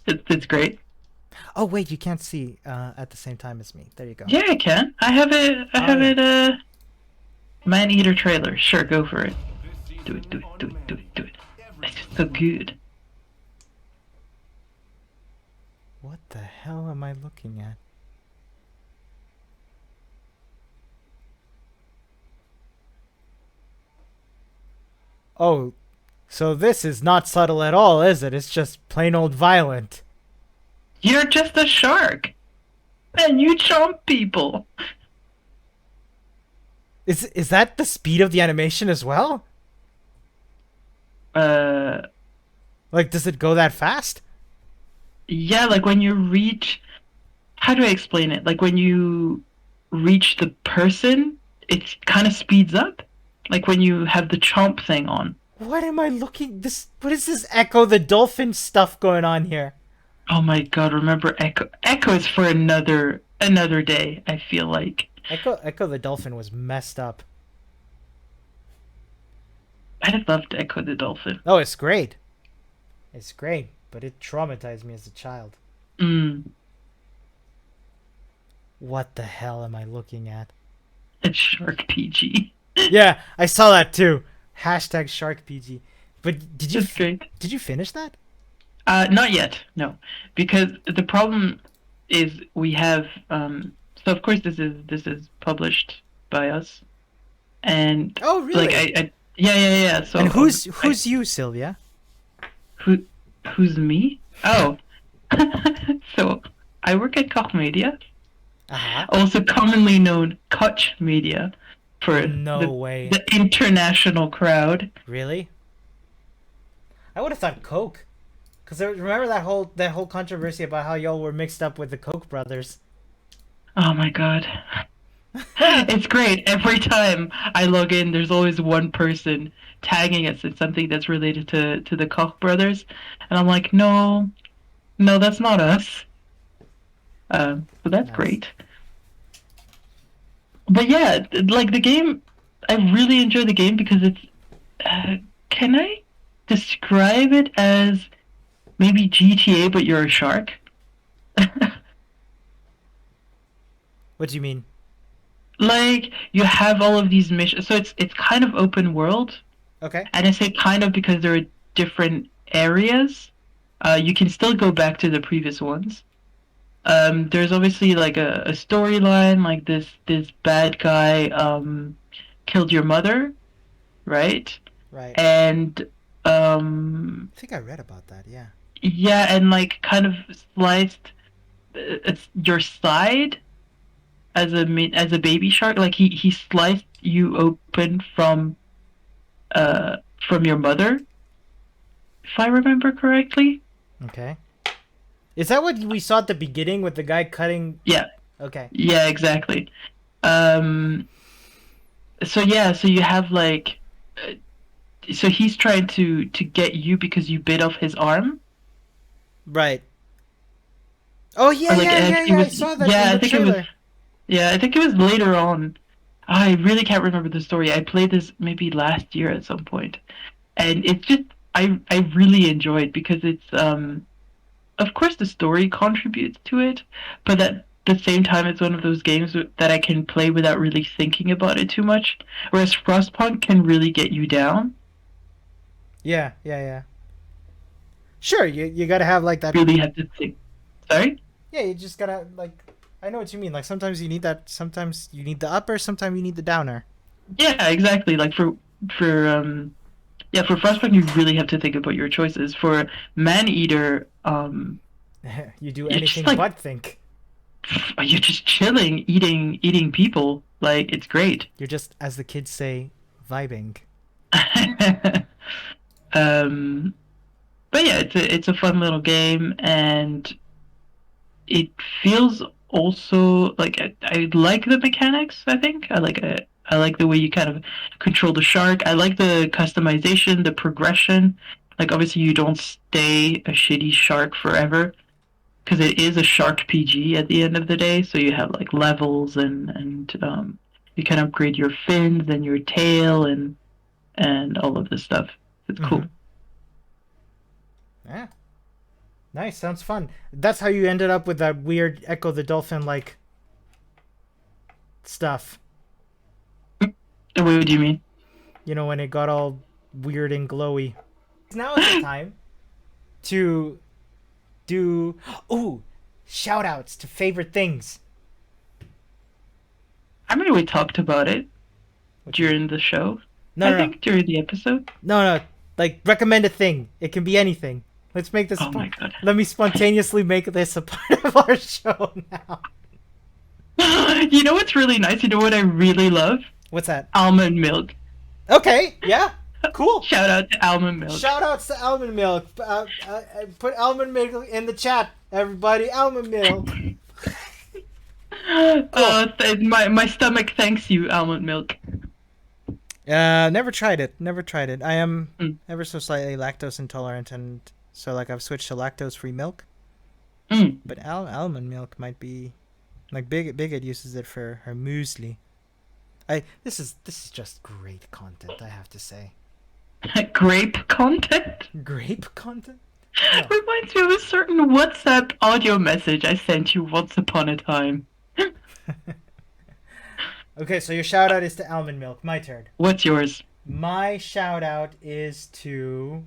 It's great. Oh wait, you can't see at the same time as me. There you go. Yeah, I can. I have it. Maneater trailer. Sure, go for it. Do it. It's just so good. What the hell am I looking at? Oh, so this is not subtle at all, is it? It's just plain old violent. You're just a shark, and you chomp people. Is that the speed of the animation as well? Like, does it go that fast? Yeah, like when you reach. How do I explain it? Like when you reach the person, it kind of speeds up. Like when you have the chomp thing on. What am I looking? What is this Echo the Dolphin stuff going on here? Oh my god, remember Echo? Echo is for another day, I feel like. Echo the Dolphin was messed up. I loved Echo the Dolphin. Oh, it's great. It's great, but it traumatized me as a child. What the hell am I looking at? It's Shark PG. Yeah, I saw that too. Hashtag Shark PG. But did you It's great. did you finish that? Not yet, no. Because the problem is we have some So of course this is published by us, and Oh, like really? yeah. So And who's you, Silvia? who who's me? Oh, so I work at Koch Media, Uh-huh. also commonly known Koch Media, for No way. the international crowd. Really? I would have thought Coke. Cause remember that whole controversy about how y'all were mixed up with the Koch brothers. Oh my god. It's great. Every time I log in, there's always one person tagging us in something that's related to the Koch brothers, and I'm like, no, no, that's not us. So that's Nice. great. But yeah, like the game, I really enjoy the game because it's. Can I describe it as maybe GTA, but you're a shark? What do you mean? Like you have all of these missions, so it's kind of open world. Okay. And I say kind of because there are different areas. You can still go back to the previous ones. There's obviously like a storyline, like this bad guy killed your mother, right? Right. And I think I read about that. Yeah. yeah, and like kind of sliced it's your side as a baby shark. Like he sliced you open from your mother, if I remember correctly. Okay. Is that what we saw at the beginning with the guy cutting? Yeah, Okay. yeah, exactly. Um, so yeah, so you have like, so he's trying to get you because you bit off his arm, Right. Oh yeah, or like yeah, yeah, actually yeah. I was saw that yeah, in I the think it was trailer. yeah, I think it was later on. I really can't remember the story. I played this maybe last year at some point, and it's just I really enjoyed because it's of course the story contributes to it, but at the same time it's one of those games that I can play without really thinking about it too much. Whereas Frostpunk can really get you down. Yeah, yeah, yeah. Sure, you gotta have like that. Really have to think. Sorry? Yeah, you just gotta like. I know what you mean. Like sometimes you need that. Sometimes you need the upper. Sometimes you need the downer. Yeah, exactly. Like for yeah, for Frostpunk you really have to think about your choices. For Maneater, You do you're just anything like but think. you're just chilling, eating people. Like it's great. You're just, as the kids say, vibing. um, but yeah, it's a fun little game, and it feels also like I like the mechanics. I think I like the way you kind of control the shark. I like the customization, the progression. Like obviously you don't stay a shitty shark forever because it is a shark PG at the end of the day. So you have like levels and you can upgrade your fins and your tail and all of this stuff. It's cool. Yeah. Nice. Sounds fun. That's how you ended up with that weird Echo the Dolphin like stuff. What do you mean? You know, when it got all weird and glowy. Now is the time to do shout outs to favorite things. I mean, we talked about it What you- during the show. No, I no, think during the episode. no. Like recommend a thing. It can be anything. Let's make this. Oh my god. Let me spontaneously make this a part of our show now. You know what's really nice? You know what I really love? What's that? Almond milk. Okay. Yeah. Cool. Shout out to almond milk. Shout outs to almond milk. Put almond milk in the chat, everybody. Almond milk. My stomach thanks you, almond milk. Never tried it. Never tried it. I am Mm. ever so slightly lactose intolerant, and so like I've switched to lactose-free milk. Mm. But almond milk might be like Bigget uses it for her muesli. This is just great content, I have to say. Grape content? Grape content? No. Reminds me of a certain WhatsApp audio message I sent you once upon a time. Okay, so your shout out is to almond milk. My turn. What's yours? My shout out is to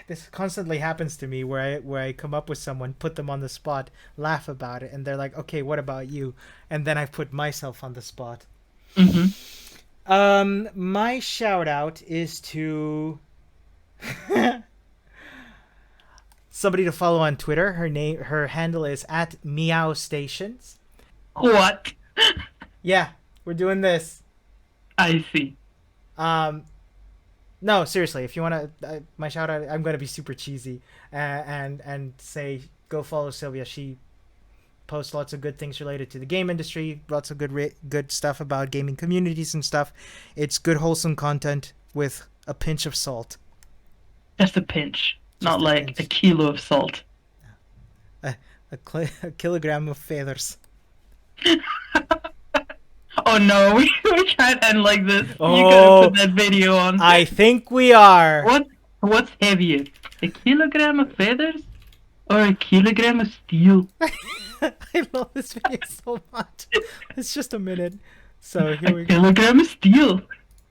this constantly happens to me where I come up with someone, put them on the spot, laugh about it, and they're like, "Okay, what about you?" And then I put myself on the spot. Mm-hmm. My shout out is to somebody to follow on Twitter. Her handle is at Meow Stations. What? Yeah, we're doing this. I see. No, seriously, if you want to, my shout out, I'm going to be super cheesy and say go follow Silvia. She posts lots of good things related to the game industry, lots of good stuff about gaming communities and stuff. It's good, wholesome content with a pinch of salt. Just a pinch, not a like pinch. a kilo of salt. A kilogram of feathers. Oh no, we can't end like this. You Oh, gotta put that video on. I think we are. What's heavier, a kilogram of feathers or a kilogram of steel? I love this video so much. It's just a minute. So here we A go. kilogram of steel.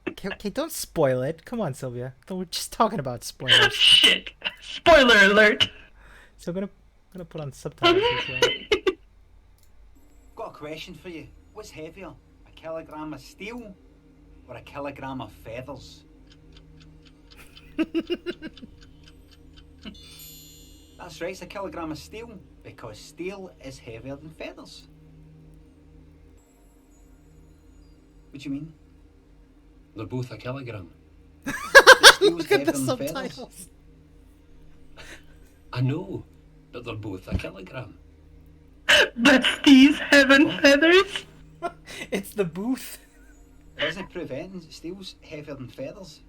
Okay, don't spoil it. Come on, Silvia. We're just talking about spoilers. Shit. Spoiler alert. So I'm gonna put on subtitles as well. Got a question for you. What's heavier, a kilogram of steel or a kilogram of feathers? That's right, it's a kilogram of steel, because steel is heavier than feathers. What do you mean? They're both a kilogram. Steel's Look at the heavier than feathers. subtitles. I know, but they're both a kilogram. But steve's having feathers? It's the booth. It doesn't prove anything. Steel's heavier than feathers.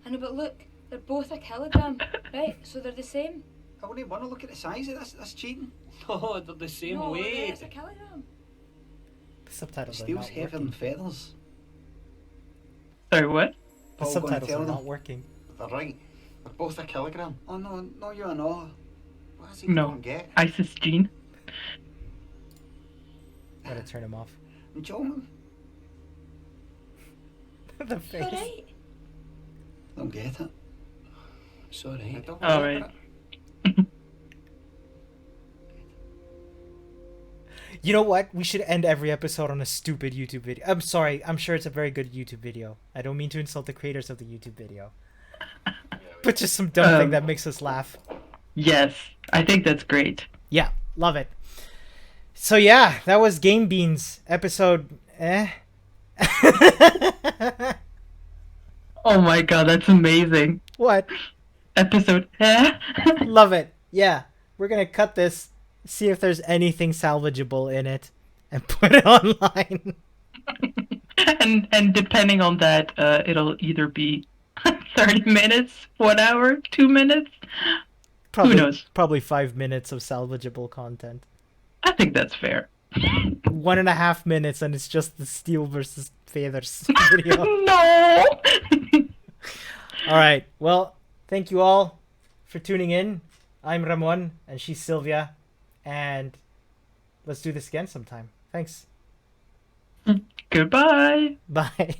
I know, but look, they're both a kilogram, right? So they're the same. I wouldn't want to look at the size of this. That's cheating. Oh, they're the same No, weight. it's a kilogram. The subtitles are Steel's not heavier working. than feathers. Sorry, what? The Paul, gonna subtitles tell are them? not working. They're right. They're both a kilogram. Oh no, you're not. What is he No. gonna get? ISIS gene. Gotta turn him off. I'm joking. The face. Alright. Don't get it. Sorry. I don't All get right. it. You know what? We should end every episode on a stupid YouTube video. I'm sorry. I'm sure it's a very good YouTube video. I don't mean to insult the creators of the YouTube video. But just some dumb thing that makes us laugh. Yes, I think that's great. Yeah, love it. So yeah, that was Game Beans episode. Oh my god, that's amazing. What? Episode. Love it. Yeah, we're gonna cut this, see if there's anything salvageable in it, and put it online. and depending on that, it'll either be 30 minutes, 1 hour, 2 minutes. Probably, Who knows? Probably 5 minutes of salvageable content. I think that's fair. 1.5 minutes, and it's just the steel versus feathers video. No! All right. Well, thank you all for tuning in. I'm Ramón, and she's Silvia, and let's do this again sometime. Thanks. Goodbye. Bye.